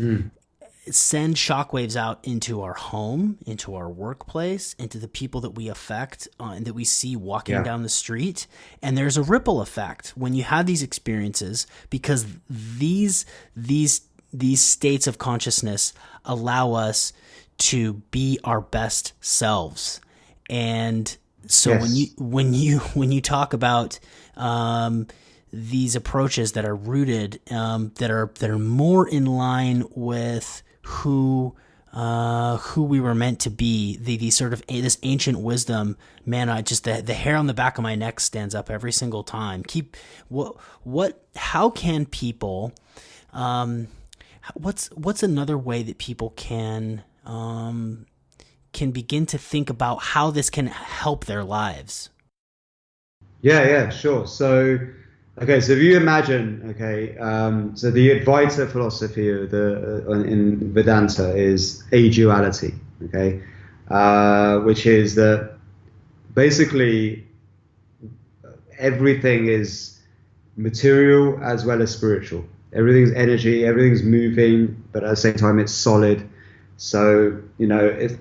send shockwaves out into our home, into our workplace, into the people that we affect and that we see walking down the street. And there's a ripple effect when you have these experiences, because these states of consciousness allow us to be our best selves. And so when you talk about these approaches that are rooted, that are more in line with who we were meant to be, the sort of this ancient wisdom, man, I just the hair on the back of my neck stands up every single time. How can people? What's another way that people can begin to think about how this can help their lives? Yeah, sure. So if you imagine, so the Advaita philosophy of in Vedanta is aduality, which is that basically everything is material as well as spiritual. Everything's energy, everything's moving, but at the same time it's solid. So,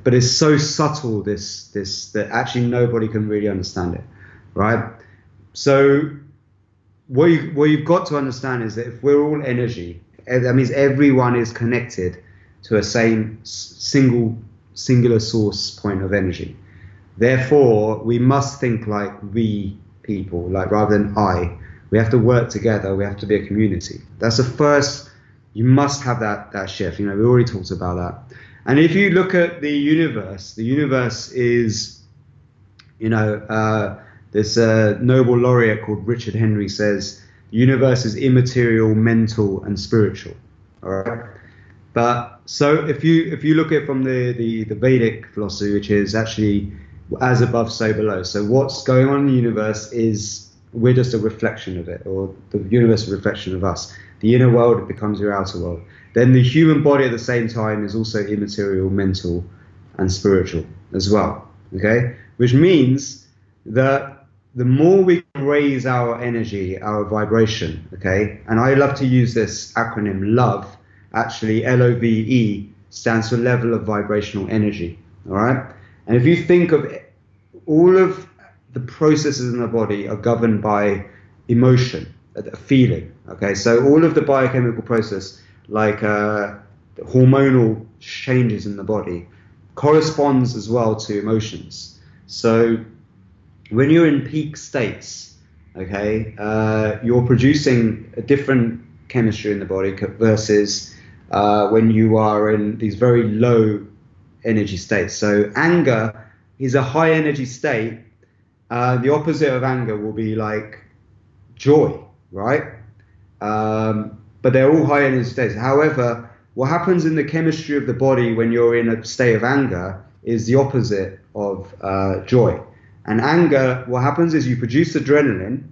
but it's so subtle, this that actually nobody can really understand it, right? So what you've got to understand is that if we're all energy, that means everyone is connected to a singular source point of energy. Therefore, we must think like we people, like rather than I. We have to work together. We have to be a community. That's the first. You must have that shift. We already talked about that. And if you look at the universe is, this Nobel laureate called Richard Henry says, the universe is immaterial, mental, and spiritual. All right. But so if you look at it from the Vedic philosophy, which is actually as above, so below. So what's going on in the universe is we're just a reflection of it, or the universe is a reflection of us. The inner world becomes your outer world. Then the human body at the same time is also immaterial, mental, and spiritual as well. Okay, which means that the more we raise our energy, our vibration, okay, and I love to use this acronym LOVE, actually LOVE stands for level of vibrational energy, all right? And if you think of it, all of the processes in the body are governed by emotion, a feeling, okay? So all of the biochemical process, like hormonal changes in the body, corresponds as well to emotions. So when you're in peak states, okay, you're producing a different chemistry in the body versus when you are in these very low energy states. So anger is a high energy state. The opposite of anger will be like joy, right? But they're all high energy states. However, what happens in the chemistry of the body when you're in a state of anger is the opposite of joy. And anger, what happens is you produce adrenaline,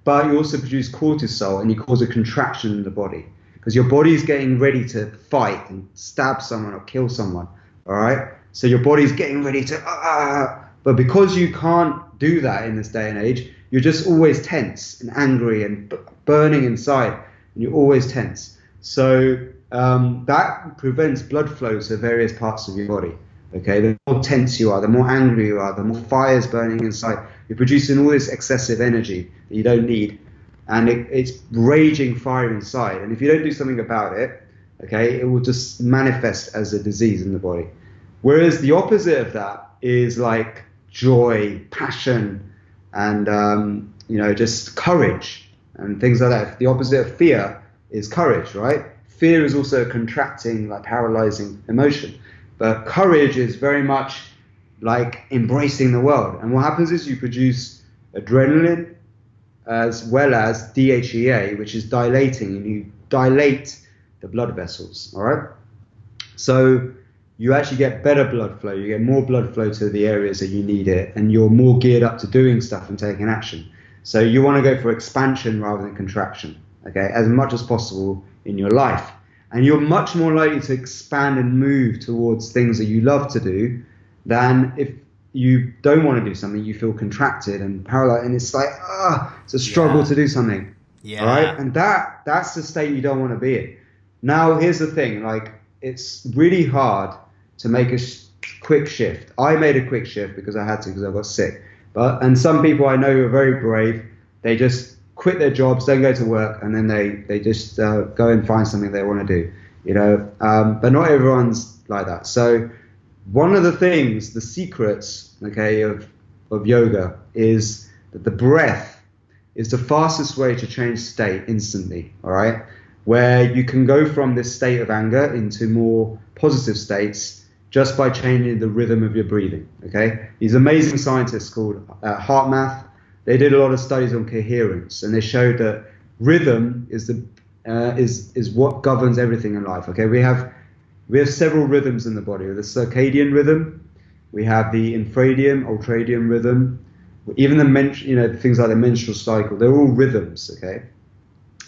but you also produce cortisol, and you cause a contraction in the body because your body is getting ready to fight and stab someone or kill someone. All right. So your body's getting ready to, but because you can't do that in this day and age, you're just always tense and angry and burning inside, and you're always tense. So that prevents blood flow to various parts of your body. Okay, the more tense you are, the more angry you are, the more fire's burning inside. You're producing all this excessive energy that you don't need, and it's raging fire inside. And if you don't do something about it, okay, it will just manifest as a disease in the body. Whereas the opposite of that is like joy, passion, and just courage and things like that. The opposite of fear is courage, right? Fear is also a contracting, like paralyzing emotion. But courage is very much like embracing the world. And what happens is you produce adrenaline as well as DHEA, which is dilating, and you dilate the blood vessels, all right? So you actually get better blood flow. You get more blood flow to the areas that you need it, and you're more geared up to doing stuff and taking action. So you want to go for expansion rather than contraction, okay, as much as possible in your life. And you're much more likely to expand and move towards things that you love to do than if you don't want to do something, you feel contracted and paralyzed, and it's like, it's a struggle to do something. Yeah. All right. And that's the state you don't want to be in. Now, here's the thing, like, it's really hard to make a quick shift. I made a quick shift because I had to, because I got sick. And some people I know who are very brave, they just quit their jobs, don't go to work, and then they just go and find something they want to do, but not everyone's like that. So one of the things, the secrets, okay, of yoga is that the breath is the fastest way to change state instantly, all right, where you can go from this state of anger into more positive states just by changing the rhythm of your breathing, okay? These amazing scientists called HeartMath, they did a lot of studies on coherence, and they showed that rhythm is what governs everything in life. Okay, we have several rhythms in the body. The circadian rhythm, we have the infradian, ultradian rhythm, even the things like the menstrual cycle. They're all rhythms. Okay,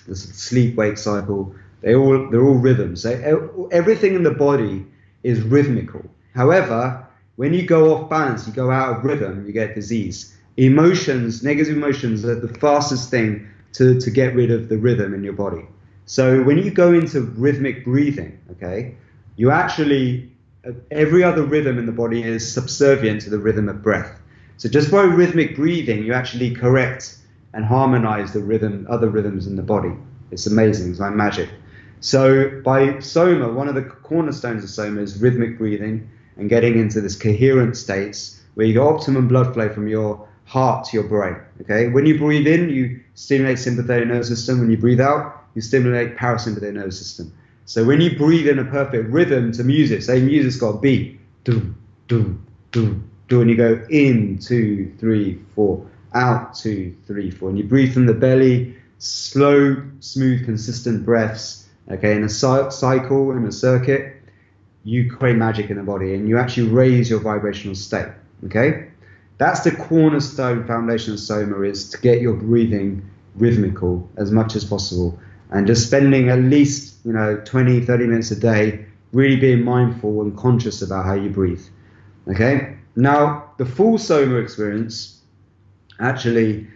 the sleep-wake cycle. They're all rhythms. So everything in the body is rhythmical. However, when you go off balance, you go out of rhythm, you get disease. Emotions, negative emotions, are the fastest thing to get rid of the rhythm in your body. So when you go into rhythmic breathing, okay, you actually, every other rhythm in the body is subservient to the rhythm of breath. So just by rhythmic breathing, you actually correct and harmonize the rhythm, other rhythms in the body. It's amazing, it's like magic. So by SOMA, one of the cornerstones of SOMA is rhythmic breathing and getting into this coherent states where you get optimum blood flow from your heart to your brain. Okay, when you breathe in, you stimulate sympathetic nervous system. When you breathe out, you stimulate parasympathetic nervous system. So when you breathe in a perfect rhythm to music, say music's got a beat, do do do do, and you go in 2 3 4, out 2 3 4, and you breathe from the belly, slow, smooth, consistent breaths. Okay, in a cycle, in a circuit, you create magic in the body, and you actually raise your vibrational state. Okay, that's the cornerstone foundation of SOMA, is to get your breathing rhythmical as much as possible, and just spending at least 20-30 minutes a day really being mindful and conscious about how you breathe. Okay, now the full SOMA experience actually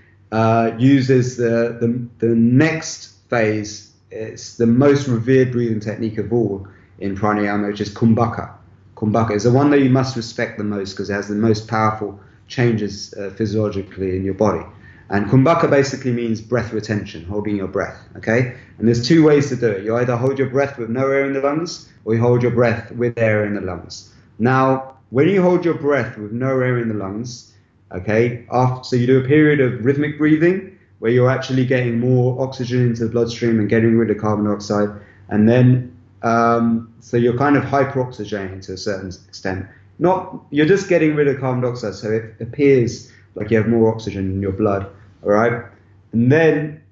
uses the next phase. It's the most revered breathing technique of all in pranayama, which is kumbhaka. Kumbhaka is the one that you must respect the most because it has the most powerful changes physiologically in your body. And kumbhaka basically means breath retention, holding your breath. Okay, and there's two ways to do it. You either hold your breath with no air in the lungs, or you hold your breath with air in the lungs. Now, when you hold your breath with no air in the lungs, okay, so you do a period of rhythmic breathing where you're actually getting more oxygen into the bloodstream and getting rid of carbon dioxide, and then so you're kind of hyperoxygenating to a certain extent. You're just getting rid of carbon dioxide, so it appears like you have more oxygen in your blood. All right, and then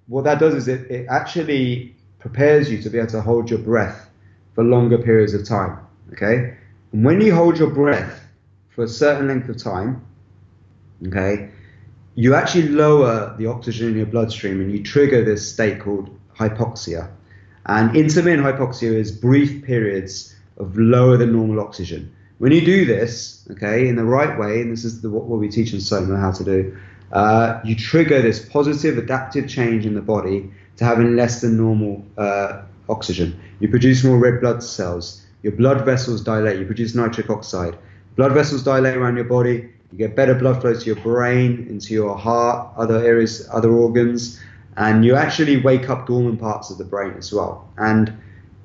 what that does is it actually prepares you to be able to hold your breath for longer periods of time. Okay, and when you hold your breath for a certain length of time, okay, you actually lower the oxygen in your bloodstream, and you trigger this state called hypoxia. And intermittent hypoxia is brief periods of lower than normal oxygen. When you do this, okay, in the right way, and this is what we teach in SOMA how to do, you trigger this positive adaptive change in the body to having less than normal oxygen. You produce more red blood cells. Your blood vessels dilate. You produce nitric oxide. Blood vessels dilate around your body. You get better blood flow to your brain, into your heart, other areas, other organs, and you actually wake up dormant parts of the brain as well. And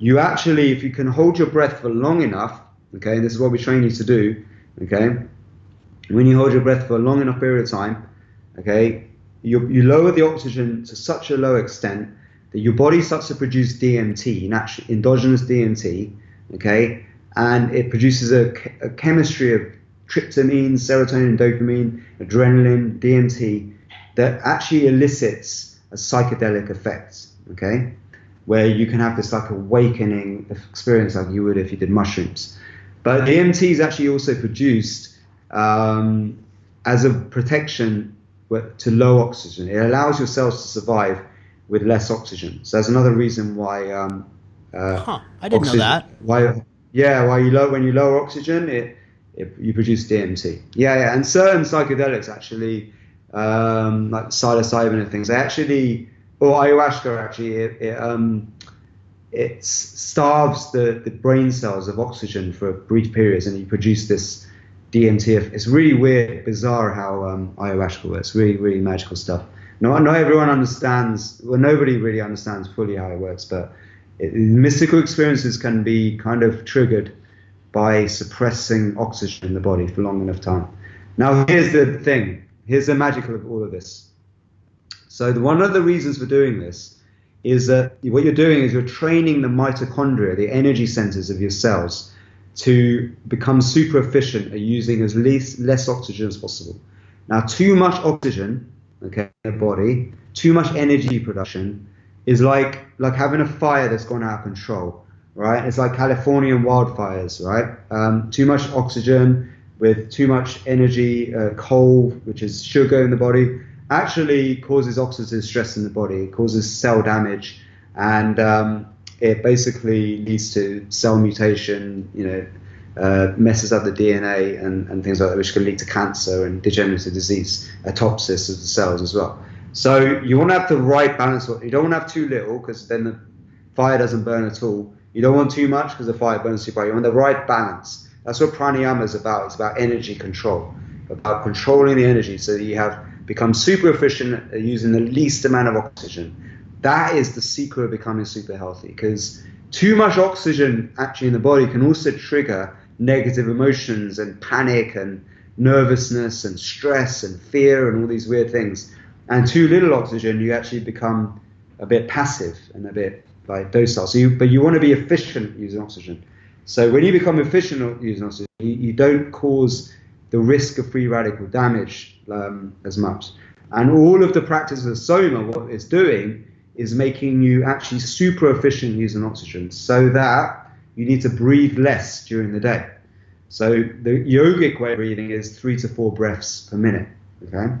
you actually, if you can hold your breath for long enough, okay, this is what we train you to do, okay, when you hold your breath for a long enough period of time, okay, you lower the oxygen to such a low extent that your body starts to produce DMT, endogenous DMT, okay, and it produces a chemistry of tryptamine, serotonin, dopamine, adrenaline, DMT, that actually elicits a psychedelic effect, okay, where you can have this like awakening experience like you would if you did mushrooms. But DMT is actually also produced as a protection to low oxygen. It allows your cells to survive with less oxygen. So that's another reason why. I didn't know that. When you lower oxygen, you produce DMT. Yeah, and certain psychedelics actually, like psilocybin and things, they actually, or ayahuasca actually, it starves the brain cells of oxygen for brief periods, and you produce this DMT. It's really weird, bizarre how ayahuasca works. Really, really magical stuff. Not everyone understands. Well, nobody really understands fully how it works, but mystical experiences can be kind of triggered by suppressing oxygen in the body for long enough time. Now, here's the thing. Here's the magic of all of this. So one of the reasons for doing this is that what you're doing is you're training the mitochondria, the energy centers of your cells, to become super efficient at using as less oxygen as possible. Now, too much oxygen, okay, in the body, too much energy production is like having a fire that's gone out of control. Right, it's like Californian wildfires, right? Too much oxygen with too much energy, coal, which is sugar in the body, actually causes oxidative stress in the body. It causes cell damage, and it basically leads to cell mutation. Messes up the DNA and things like that, which can lead to cancer and degenerative disease, autopsis of the cells as well. So you want to have the right balance. You don't want to have too little, because then the fire doesn't burn at all. You don't want too much because the fire burns too bright. You want the right balance. That's what pranayama is about. It's about energy control, about controlling the energy so that you become super efficient at using the least amount of oxygen, that is the secret of becoming super healthy, because too much oxygen actually in the body can also trigger negative emotions and panic and nervousness and stress and fear and all these weird things. And too little oxygen, you actually become a bit passive and a bit like docile. But you want to be efficient using oxygen. So when you become efficient using oxygen, you don't cause the risk of free radical damage as much. And all of the practice of SOMA, what it's doing is making you actually super efficient using oxygen, so that you need to breathe less during the day. So the yogic way of breathing is 3 to 4 breaths per minute. Okay,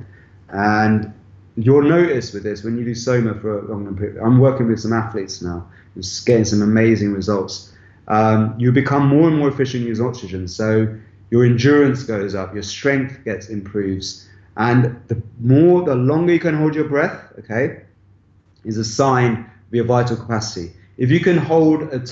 and you'll notice with this when you do SOMA for a long period. I'm working with some athletes now, just getting some amazing results. You become more and more efficient using oxygen, so your endurance goes up, your strength improves, and the longer you can hold your breath, okay, is a sign of your vital capacity. If you can hold a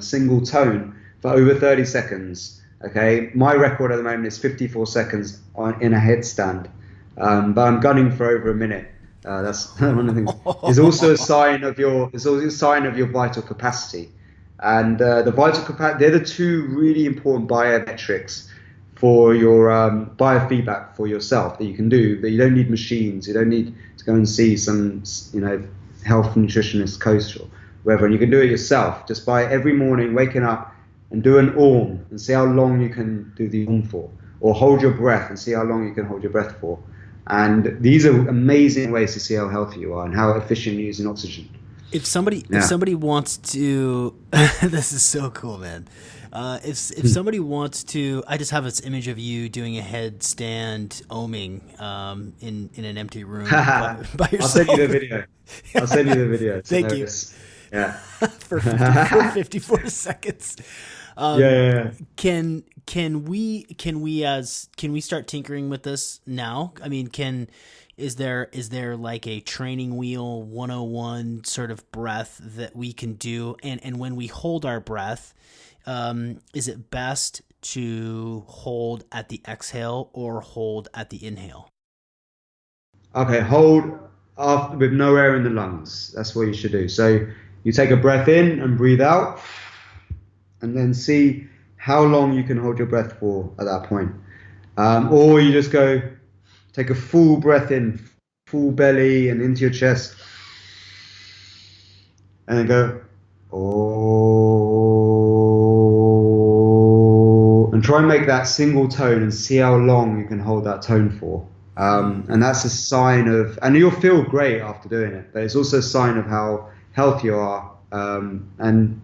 single tone for over 30 seconds, okay, my record at the moment is 54 seconds in a headstand, but I'm gunning for over a minute. That's one of the things. It's also a sign of your vital capacity, and the vital capacity. They're the two really important biometrics for your biofeedback for yourself that you can do. But you don't need machines. You don't need to go and see some health nutritionist coach or whatever. And you can do it yourself just by every morning waking up and do an Om and see how long you can do the Om for, or hold your breath and see how long you can hold your breath for. And these are amazing ways to see how healthy you are and how efficient you're using oxygen. If somebody wants to, this is so cool, man. If somebody wants to, I just have this image of you doing a headstand oming in an empty room by yourself. I'll send you the video. Thank you. Yeah. for 54 seconds. Yeah. Can we start tinkering with this now? I mean, is there like a training wheel 101 sort of breath that we can do? And when we hold our breath, is it best to hold at the exhale or hold at the inhale? Okay, hold off with no air in the lungs. That's what you should do. So you take a breath in and breathe out, and then see how long you can hold your breath for at that point. Or you just go, take a full breath in, full belly and into your chest, and then go, oh, and try and make that single tone and see how long you can hold that tone for. And that's a sign of, and you'll feel great after doing it, but it's also a sign of how healthy you are. And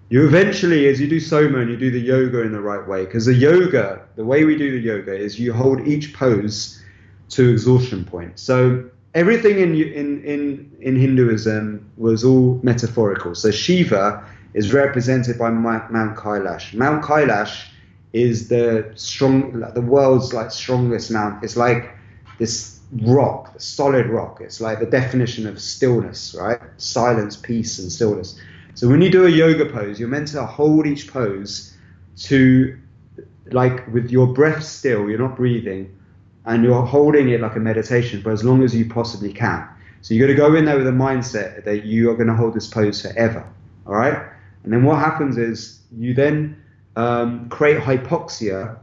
you eventually, as you do SOMA and you do the yoga in the right way, because the way we do the yoga is you hold each pose to exhaustion point. So everything in Hinduism was all metaphorical. So Shiva is represented by Mount Kailash. Mount Kailash is the world's strongest mount. It's like this rock, the solid rock. It's like the definition of stillness, right? Silence, peace, and stillness. So when you do a yoga pose, you're meant to hold each pose to, like, with your breath still, you're not breathing, and you're holding it like a meditation for as long as you possibly can. So you're going to go in there with a mindset that you are going to hold this pose forever, all right? And then what happens is you then create hypoxia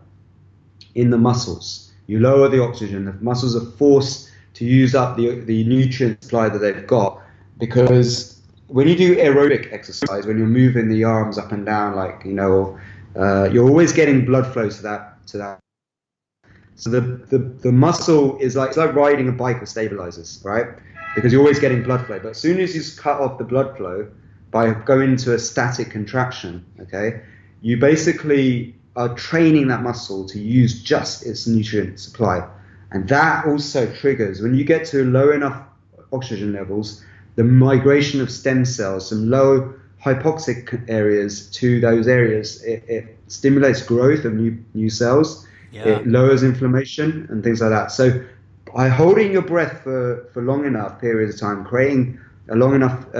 in the muscles. You lower the oxygen. The muscles are forced to use up the nutrient supply that they've got, because when you do aerobic exercise, when you're moving the arms up and down, you're always getting blood flow to that. So the muscle is it's like riding a bike with stabilizers, right? Because you're always getting blood flow. But as soon as you cut off the blood flow by going into a static contraction, okay, you basically are training that muscle to use just its nutrient supply. And that also triggers, when you get to low enough oxygen levels, the migration of stem cells from low hypoxic areas to those areas. It stimulates growth of new cells. Yeah. It lowers inflammation and things like that. So by holding your breath for long enough periods of time, creating a long enough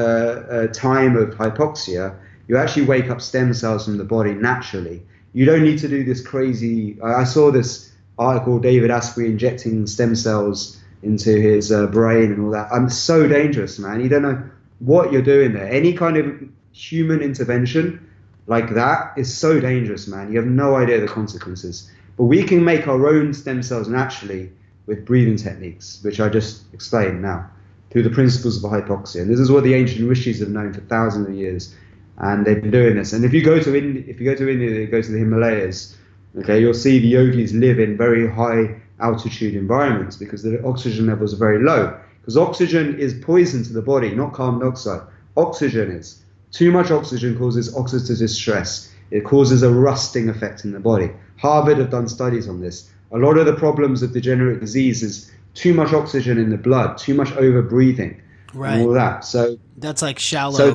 time of hypoxia, you actually wake up stem cells from the body naturally. You don't need to do this crazy. I saw this article, David Asprey injecting stem cells into his brain and all that. So dangerous, man. You don't know what you're doing there. Any kind of human intervention like that is so dangerous, man. You have no idea the consequences. But we can make our own stem cells naturally with breathing techniques, which I just explained now, through the principles of hypoxia. And this is what the ancient rishis have known for thousands of years, and they've been doing this. And if you go to India, you go to the Himalayas, okay, you'll see the yogis live in very high altitude environments because the oxygen levels are very low. Because oxygen is poison to the body, not carbon dioxide. Oxygen is. Too much oxygen causes oxidative stress. It causes a rusting effect in the body. Harvard have done studies on this. A lot of the problems of degenerate disease is too much oxygen in the blood, too much over breathing, right, and all that. So that's like shallow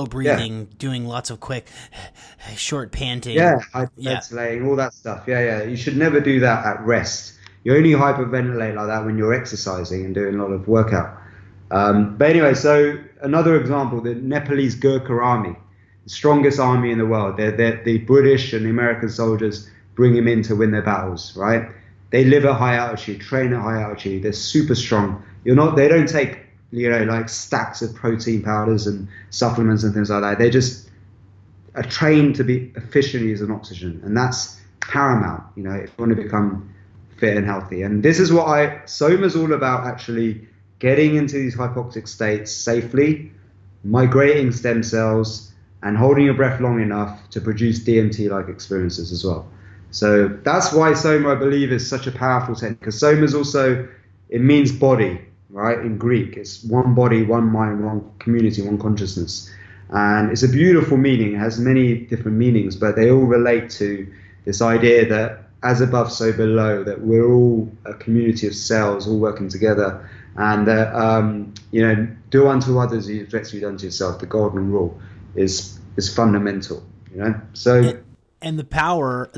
breathing, yeah, doing lots of quick, short panting. Hyperventilating, all that stuff. Yeah. You should never do that at rest. You only hyperventilate like that when you're exercising and doing a lot of workout. But anyway, so another example, the Nepalese Gurkha army, the strongest army in the world. The British and the American soldiers bring them in to win their battles, right? They live at high altitude, train at high altitude. They're super strong. They don't take, like stacks of protein powders and supplements and things like that. They just are trained to be efficient using oxygen. And that's paramount, if you want to become fit and healthy. And this is what SOMA is all about, actually getting into these hypoxic states safely, migrating stem cells, and holding your breath long enough to produce DMT-like experiences as well. So that's why SOMA, I believe, is such a powerful technique. Because SOMA is also, it means body, right? In Greek, it's one body, one mind, one community, one consciousness. And it's a beautiful meaning. It has many different meanings, but they all relate to this idea that as above, so below, that we're all a community of cells all working together. And that, do unto others as you expect to be done to yourself. The golden rule is fundamental, So... And the power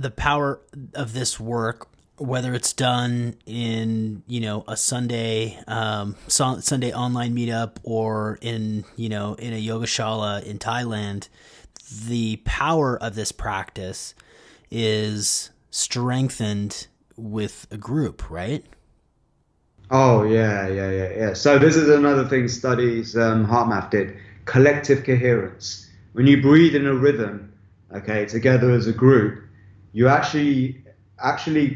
of this work, whether it's done in, a Sunday online meetup or in a yogashala in Thailand, the power of this practice is strengthened with a group, right? Oh, yeah. So this is another thing studies HeartMath did, collective coherence. When you breathe in a rhythm, okay, together as a group, you actually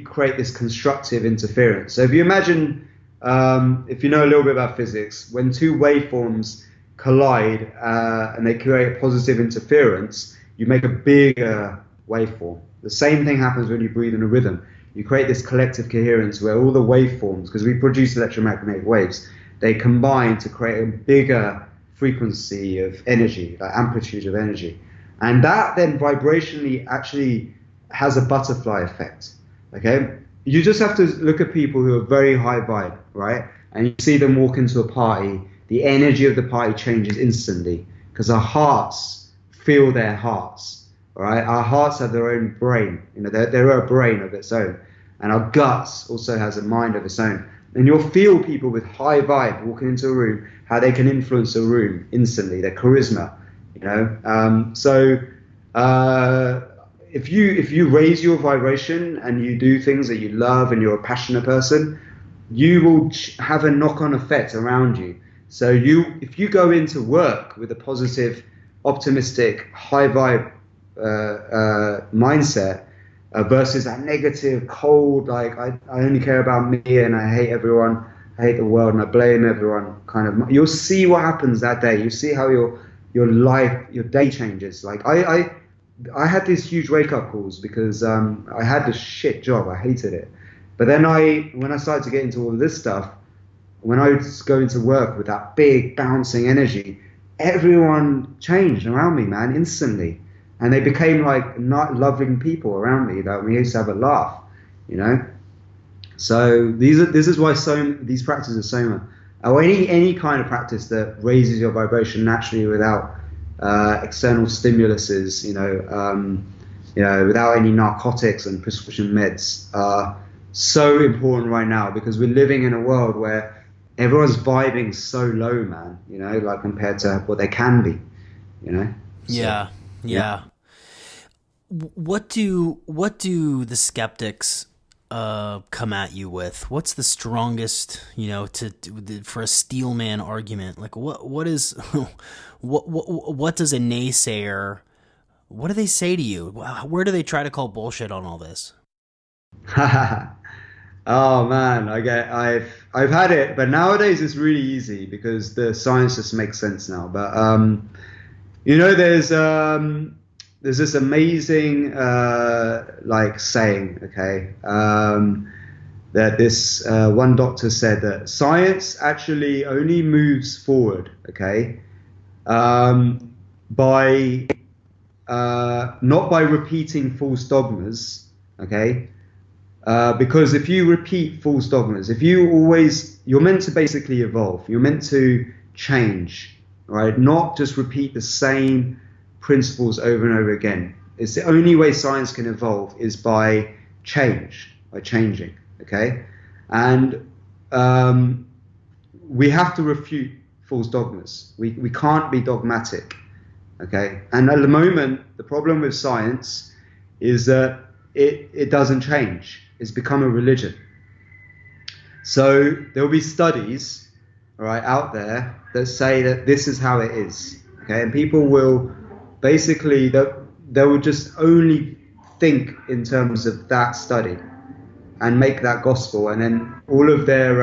create this constructive interference. So if you imagine, if you know a little bit about physics, when two waveforms collide and they create positive interference, you make a bigger waveform. The same thing happens when you breathe in a rhythm. You create this collective coherence where all the waveforms, because we produce electromagnetic waves, they combine to create a bigger frequency of energy, like amplitude of energy. And that then vibrationally actually has a butterfly effect, okay? You just have to look at people who are very high vibe, right? And you see them walk into a party, the energy of the party changes instantly because our hearts feel their hearts, all right? Our hearts have their own brain, they're a brain of its own. And our guts also has a mind of its own. And you'll feel people with high vibe walking into a room, how they can influence a room instantly, their charisma. So if you raise your vibration and you do things that you love and you're a passionate person, you will have a knock-on effect around you. So if you go into work with a positive, optimistic, high vibe mindset versus that negative, cold, like I only care about me and I hate everyone, I hate the world and I blame everyone kind of, you'll see what happens that day. You see how your life, your day changes. Like I had these huge wake-up calls because I had this shit job. I hated it. But then when I started to get into all of this stuff, when I was going to work with that big bouncing energy, everyone changed around me, man, instantly. And they became like not loving people around me. Like we used to have a laugh, So this is why these practices are SOMA, or any kind of practice that raises your vibration naturally without external stimuluses, without any narcotics and prescription meds, are so important right now because we're living in a world where everyone's vibing so low, man. Like compared to what they can be. So, yeah. What do the skeptics come at you with? What's the strongest, for a steelman argument? Like what is what does a naysayer, what do they say to you? Where do they try to call bullshit on all this? Oh man, I've had it, but nowadays it's really easy because the science just makes sense now. But there's this amazing saying, okay, that this one doctor said that science actually only moves forward, okay, by not by repeating false dogmas, okay. Because if you repeat false dogmas, you're meant to basically evolve. You're meant to change, right? Not just repeat the same principles over and over again. It's the only way science can evolve is by changing, okay? And we have to refute false dogmas. We can't be dogmatic, okay? And at the moment, the problem with science is that it doesn't change. It's become a religion. So there will be studies, right, out there that say that this is how it is, okay? And people will basically, they will just only think in terms of that study and make that gospel, and then all of their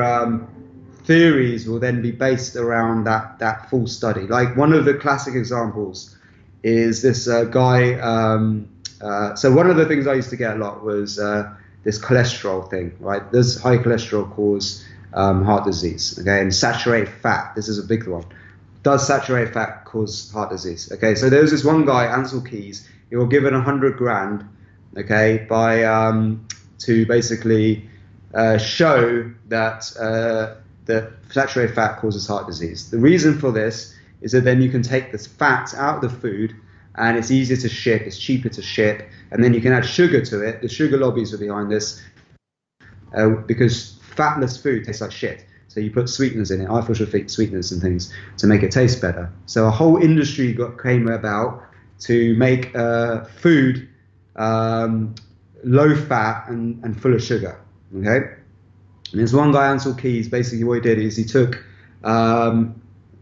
theories will then be based around that full study. Like one of the classic examples is this guy. So one of the things I used to get a lot was this cholesterol thing, right? Does high cholesterol cause heart disease? Okay, and saturated fat. This is a big one. Does saturated fat cause heart disease? Okay, so there was this one guy, Ansel Keys. He was given 100 grand, okay, by to basically show that that saturated fat causes heart disease. The reason for this is that then you can take this fat out of the food, and it's easier to ship, it's cheaper to ship, and then you can add sugar to it. The sugar lobbies are behind this because fatless food tastes like shit. So you put sweeteners in it, artificial sweeteners and things to make it taste better. So a whole industry came about to make food low fat and full of sugar. Okay, and there's one guy, Ansel Keys. Basically, what he did is he took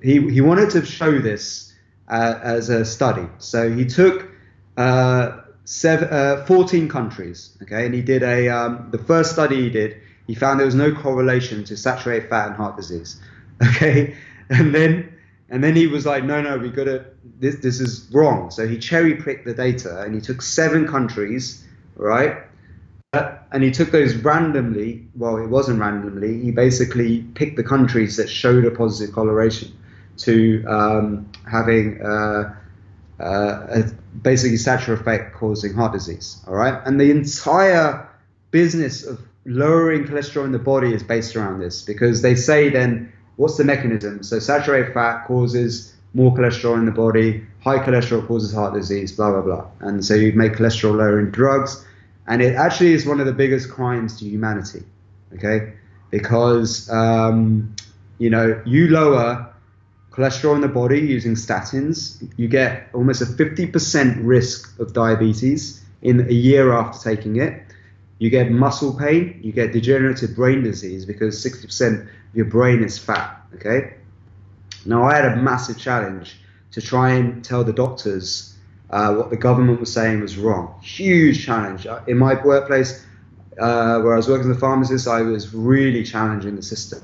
he wanted to show this as a study. So he took 14 countries, okay, and he did the first study he did. He found there was no correlation to saturated fat and heart disease, okay, and then he was like, no, we got to this is wrong. So he cherry picked the data and he took 7 countries, right, and he took those randomly. Well, it wasn't randomly. He basically picked the countries that showed a positive correlation to having basically saturated fat causing heart disease. All right, and the entire business of lowering cholesterol in the body is based around this, because they say then what's the mechanism? So saturated fat causes more cholesterol in the body, high cholesterol causes heart disease, blah blah blah, and so you make cholesterol lowering drugs, and it actually is one of the biggest crimes to humanity. Okay, because you lower cholesterol in the body using statins, you get almost a 50% risk of diabetes in a year after taking it. You get muscle pain, you get degenerative brain disease because 60% of your brain is fat, okay? Now, I had a massive challenge to try and tell the doctors what the government was saying was wrong. Huge challenge. In my workplace, where I was working as a pharmacist, I was really challenging the system.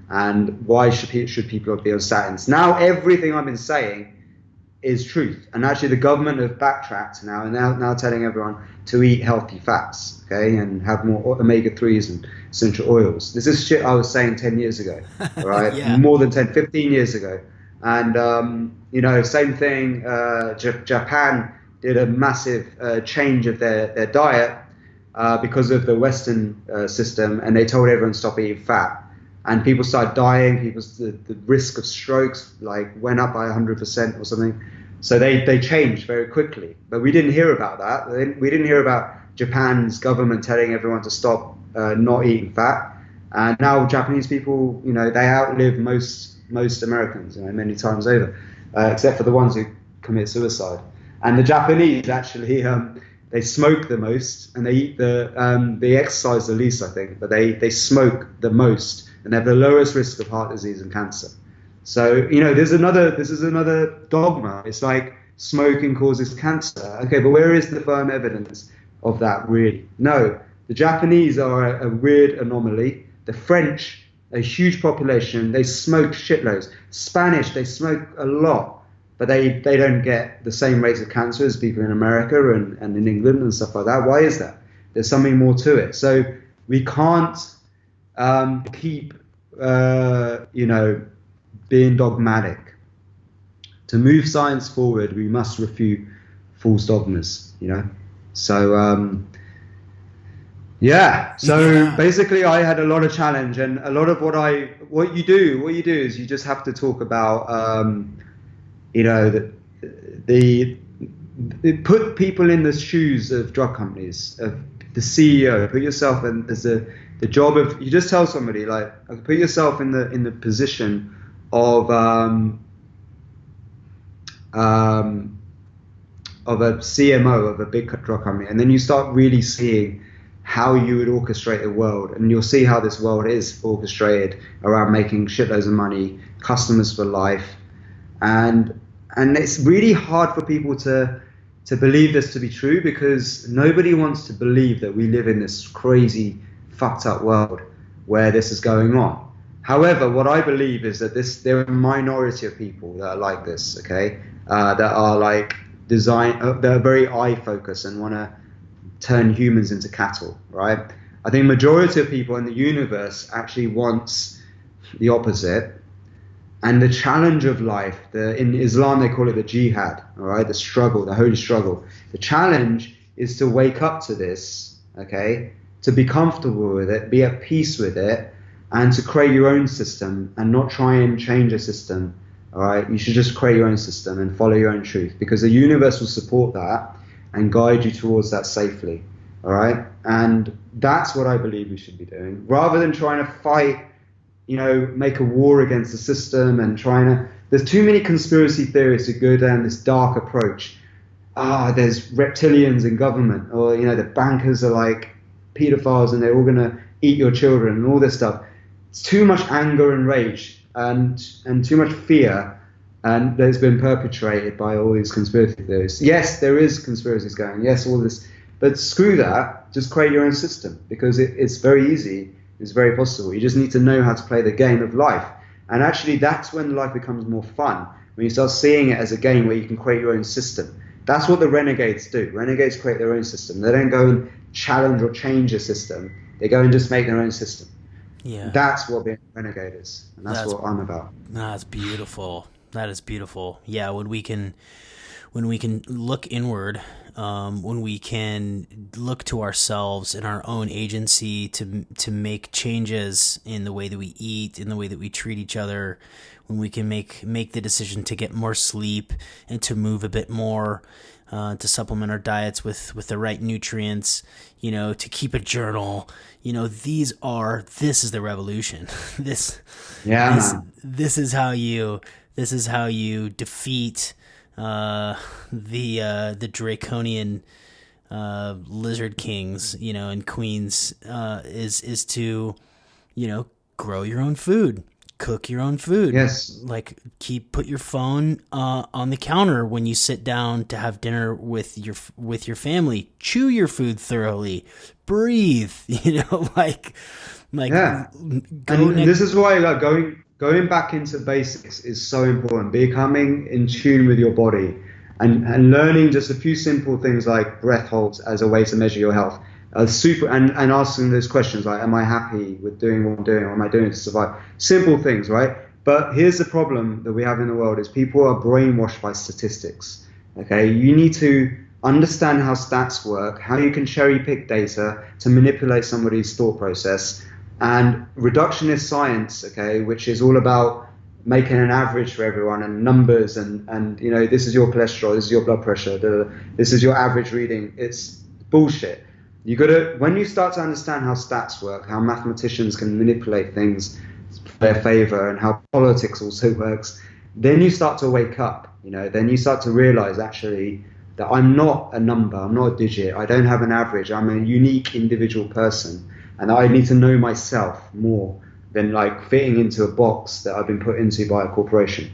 And why should people be on statins? Now everything I've been saying is truth, and actually the government have backtracked now and now telling everyone to eat healthy fats, okay, and have more omega-3s and essential oils. This is shit I was saying 10 years ago, right? Yeah. More than 10, 15 years ago. And same thing. Japan did a massive change of their diet because of the Western system, and they told everyone to stop eating fat. And people started dying. The risk of strokes went up by 100% or something. So they changed very quickly. But we didn't hear about that. We didn't hear about Japan's government telling everyone to stop not eating fat. And now Japanese people, they outlive most Americans, many times over, except for the ones who commit suicide. And the Japanese actually, they smoke the most, and they eat they exercise the least, I think, but they smoke the most, and they have the lowest risk of heart disease and cancer. So, this is another dogma. It's like smoking causes cancer. Okay, but where is the firm evidence of that, really? No, the Japanese are a weird anomaly. The French, a huge population, they smoke shitloads. Spanish, they smoke a lot, but they don't get the same rates of cancer as people in America and in England and stuff like that. Why is that? There's something more to it. So we can't keep, being dogmatic. To move science forward, we must refute false dogmas, So, basically I had a lot of challenge, and a lot of what you do is you just have to talk about, put people in the shoes of drug companies, of the CEO. Put yourself in as the job of, you just tell somebody, like, put yourself in the position of a CMO of a big drug company, and then you start really seeing how you would orchestrate the world, and you'll see how this world is orchestrated around making shitloads of money, customers for life, and it's really hard for people to believe this to be true, because nobody wants to believe that we live in this crazy, fucked up world where this is going on. However, what I believe is that there are a minority of people that are like this, okay, that are like they're very eye focused and want to turn humans into cattle, right? I think majority of people in the universe actually wants the opposite. And the challenge of life, in Islam they call it the jihad, all right, the struggle, the holy struggle. The challenge is to wake up to this, okay, to be comfortable with it, be at peace with it, and to create your own system and not try and change a system, all right? You should just create your own system and follow your own truth, because the universe will support that and guide you towards that safely, all right? And that's what I believe we should be doing, rather than trying to fight, make a war against the system and there's too many conspiracy theories to go down this dark approach. There's reptilians in government, or, the bankers are like pedophiles and they're all going to eat your children and all this stuff. It's too much anger and rage and too much fear, and that's been perpetrated by all these conspiracy theories. Yes, there is conspiracies going. Yes, all this, but screw that. Just create your own system, because it's very easy. It's very possible. You just need to know how to play the game of life. And actually, that's when life becomes more fun, when you start seeing it as a game where you can create your own system. That's what the renegades do. Renegades create their own system. They don't go and challenge or change a system. They go and just make their own system. Yeah. That's what being a renegade is. And that's what I'm about. That's beautiful. That is beautiful. Yeah, when we can look inward, when we can look to ourselves and our own agency to make changes in the way that we eat, in the way that we treat each other, when we can make the decision to get more sleep and to move a bit more, to supplement our diets with the right nutrients, to keep a journal, this is the revolution. This is how you defeat the draconian lizard kings, and queens, is to, grow your own food, cook your own food. Yes. Like put your phone on the counter when you sit down to have dinner with your family. Chew your food thoroughly. Breathe. This is why going back into basics is so important. Becoming in tune with your body and learning just a few simple things like breath holds as a way to measure your health. And asking those questions like, am I happy with doing what I'm doing, or am I doing it to survive? Simple things, right? But here's the problem that we have in the world is people are brainwashed by statistics. Okay, you need to understand how stats work, how you can cherry pick data to manipulate somebody's thought process. And reductionist science, okay, which is all about making an average for everyone and numbers and this is your cholesterol, this is your blood pressure, this is your average reading. It's bullshit. When you start to understand how stats work, how mathematicians can manipulate things for their favor, and how politics also works, then you start to wake up, then you start to realize actually that I'm not a number, I'm not a digit, I don't have an average, I'm a unique individual person, and I need to know myself more than like fitting into a box that I've been put into by a corporation.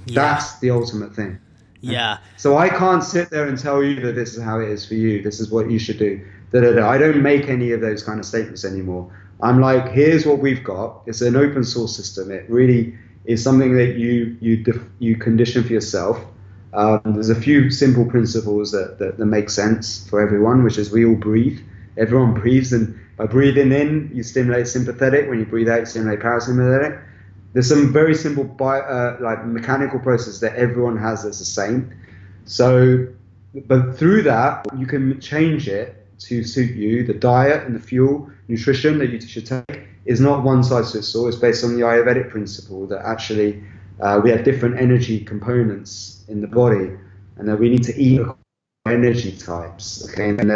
That's the ultimate thing. Yeah. So I can't sit there and tell you that this is how it is for you, this is what you should do. Da, da, da. I don't make any of those kind of statements anymore. I'm like, here's what we've got. It's an open source system. It really is something that you condition for yourself. There's a few simple principles that make sense for everyone, which is we all breathe. Everyone breathes, and by breathing in, you stimulate sympathetic. When you breathe out, you stimulate parasympathetic. There's some very simple like mechanical process that everyone has that's the same. So, but through that, you can change it to suit you. The diet and the fuel, nutrition that you should take is not one size fits all. It's based on the Aryuvedic principle that actually we have different energy components in the body, and that we need to eat energy types. Okay, and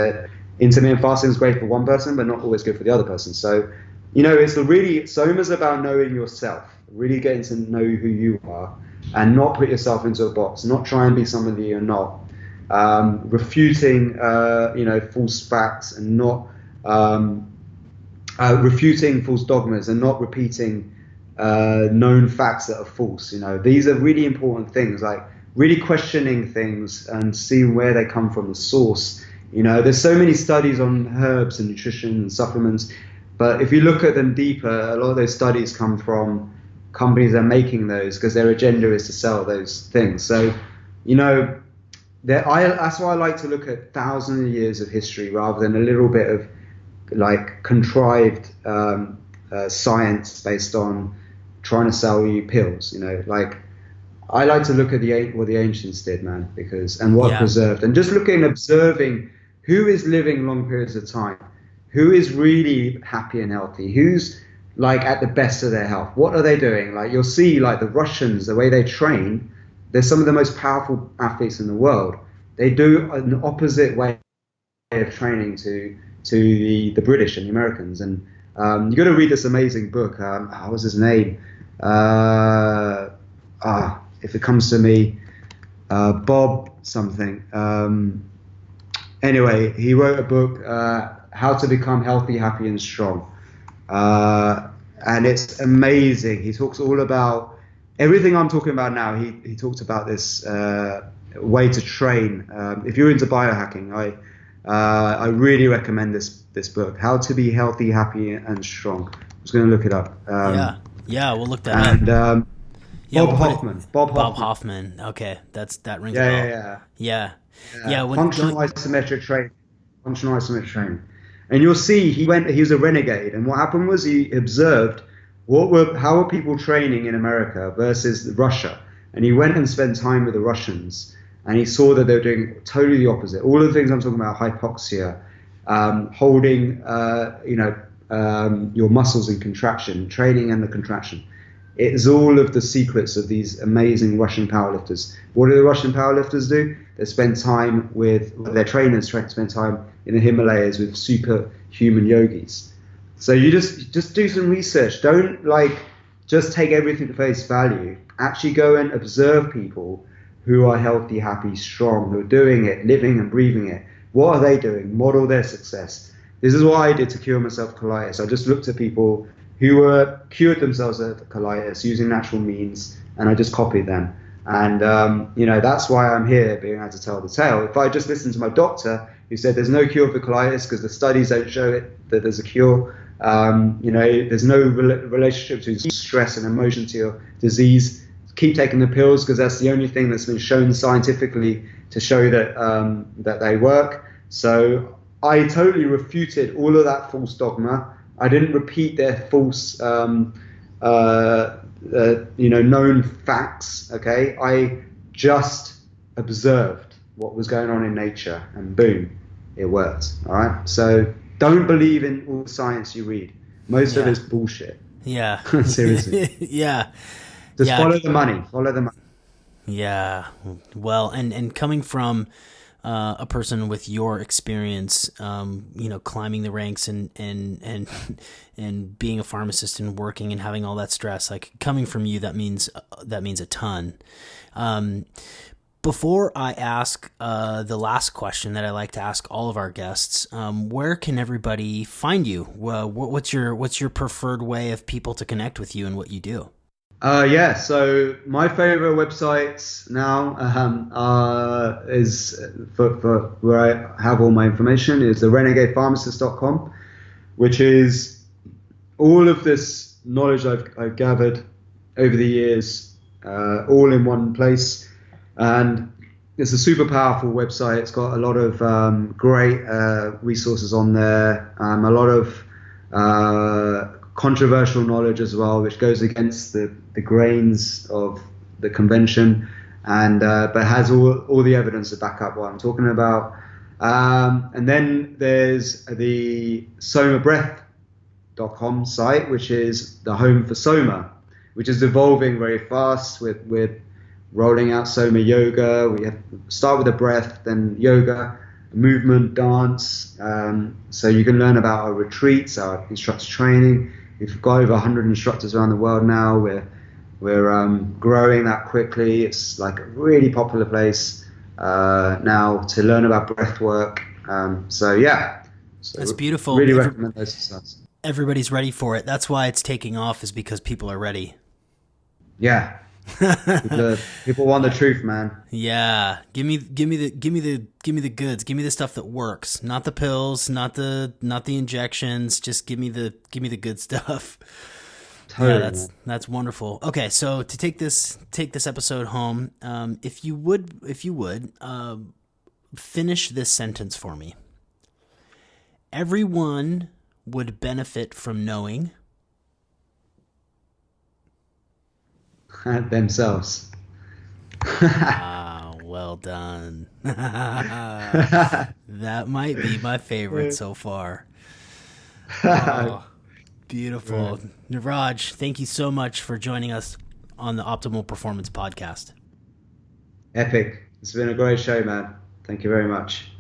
intermittent fasting is great for one person, but not always good for the other person. So, SOMA's about knowing yourself, really getting to know who you are, and not put yourself into a box, not try and be somebody you're not. Refuting, false facts, and not refuting false dogmas, and not repeating known facts that are false. These are really important things, like really questioning things and seeing where they come from, the source. There's so many studies on herbs and nutrition and supplements, but if you look at them deeper, a lot of those studies come from companies that are making those because their agenda is to sell those things. So, that's why I like to look at thousands of years of history rather than a little bit of like contrived science based on trying to sell you pills. Like I like to look at what the ancients did, man, and what preserved, and just looking and observing who is living long periods of time, who is really happy and healthy, who's like at the best of their health. What are they doing? Like you'll see, like the Russians, the way they train. They're some of the most powerful athletes in the world. They do an opposite way of training to the British and the Americans. And you got to read this amazing book. What was his name? If it comes to me, Bob something. Anyway, he wrote a book, How to Become Healthy, Happy, and Strong. And it's amazing. He talks all about everything I'm talking about now. He talked about this way to train. If you're into biohacking, I really recommend this book, How to Be Healthy, Happy, and Strong. I was going to look it up. We'll look that up. Bob Hoffman. Okay, that rings a bell. Yeah. Functional isometric training. And you'll see he was a renegade, and what happened was he observed how are people training in America versus Russia, and he went and spent time with the Russians, and he saw that they were doing totally the opposite. All of the things I'm talking about, hypoxia, holding your muscles in contraction, training and the contraction. It's all of the secrets of these amazing Russian powerlifters. What do the Russian powerlifters do? They spend time with their trainers, trying to spend time in the Himalayas with superhuman yogis. So you just do some research. Don't just take everything at face value. Actually go and observe people who are healthy, happy, strong, who are doing it, living and breathing it. What are they doing? Model their success. This is what I did to cure myself of colitis. I just looked at people who cured themselves of colitis using natural means, and I just copied them. And that's why I'm here, being able to tell the tale. If I just listened to my doctor, who said there's no cure for colitis because the studies don't show it that there's a cure. There's no relationship between stress and emotion to your disease. Keep taking the pills because that's the only thing that's been shown scientifically to show that they work. So I totally refuted all of that false dogma. I didn't repeat their false, known facts. Okay, I just observed what was going on in nature, and boom, it worked. All right. So don't believe in all the science you read. Most of it's bullshit. Yeah. Seriously. Yeah. Just follow the money. Follow the money. Yeah. Well, and coming from a person with your experience, climbing the ranks and being a pharmacist and working and having all that stress, like coming from you, that means a ton. Before I ask the last question that I like to ask all of our guests, where can everybody find you? What's your preferred way of people to connect with you and what you do? Yeah, so my favorite websites now is for where I have all my information is the renegadepharmacist.com, which is all of this knowledge I've gathered over the years, all in one place. And it's a super powerful website. It's got a lot of great resources on there, a lot of controversial knowledge as well, which goes against the grains of the convention, and but has all the evidence to back up what I'm talking about. And then there's the SOMABreath.com site, which is the home for SOMA, which is evolving very fast. With rolling out SOMA yoga. We have start with the breath, then yoga, movement, dance. So you can learn about our retreats, our instructor training. We've got over 100 instructors around the world now. We're growing that quickly. It's like a really popular place now to learn about breath work. So that's beautiful. Really recommend those sites. Everybody's ready for it. That's why it's taking off, is because people are ready. Yeah. People want the truth, man. Yeah, give me the goods. Give me the stuff that works, not the pills, not the injections. Just give me the good stuff. Totally. Yeah, that's wonderful. Okay, so to take this episode home, if you would finish this sentence for me. Everyone would benefit from knowing themselves. Wow, well done. That might be my favorite so far. Oh, beautiful. Niraj, thank you so much for joining us on the Optimal Performance Podcast. Epic. It's been a great show, man. Thank you very much.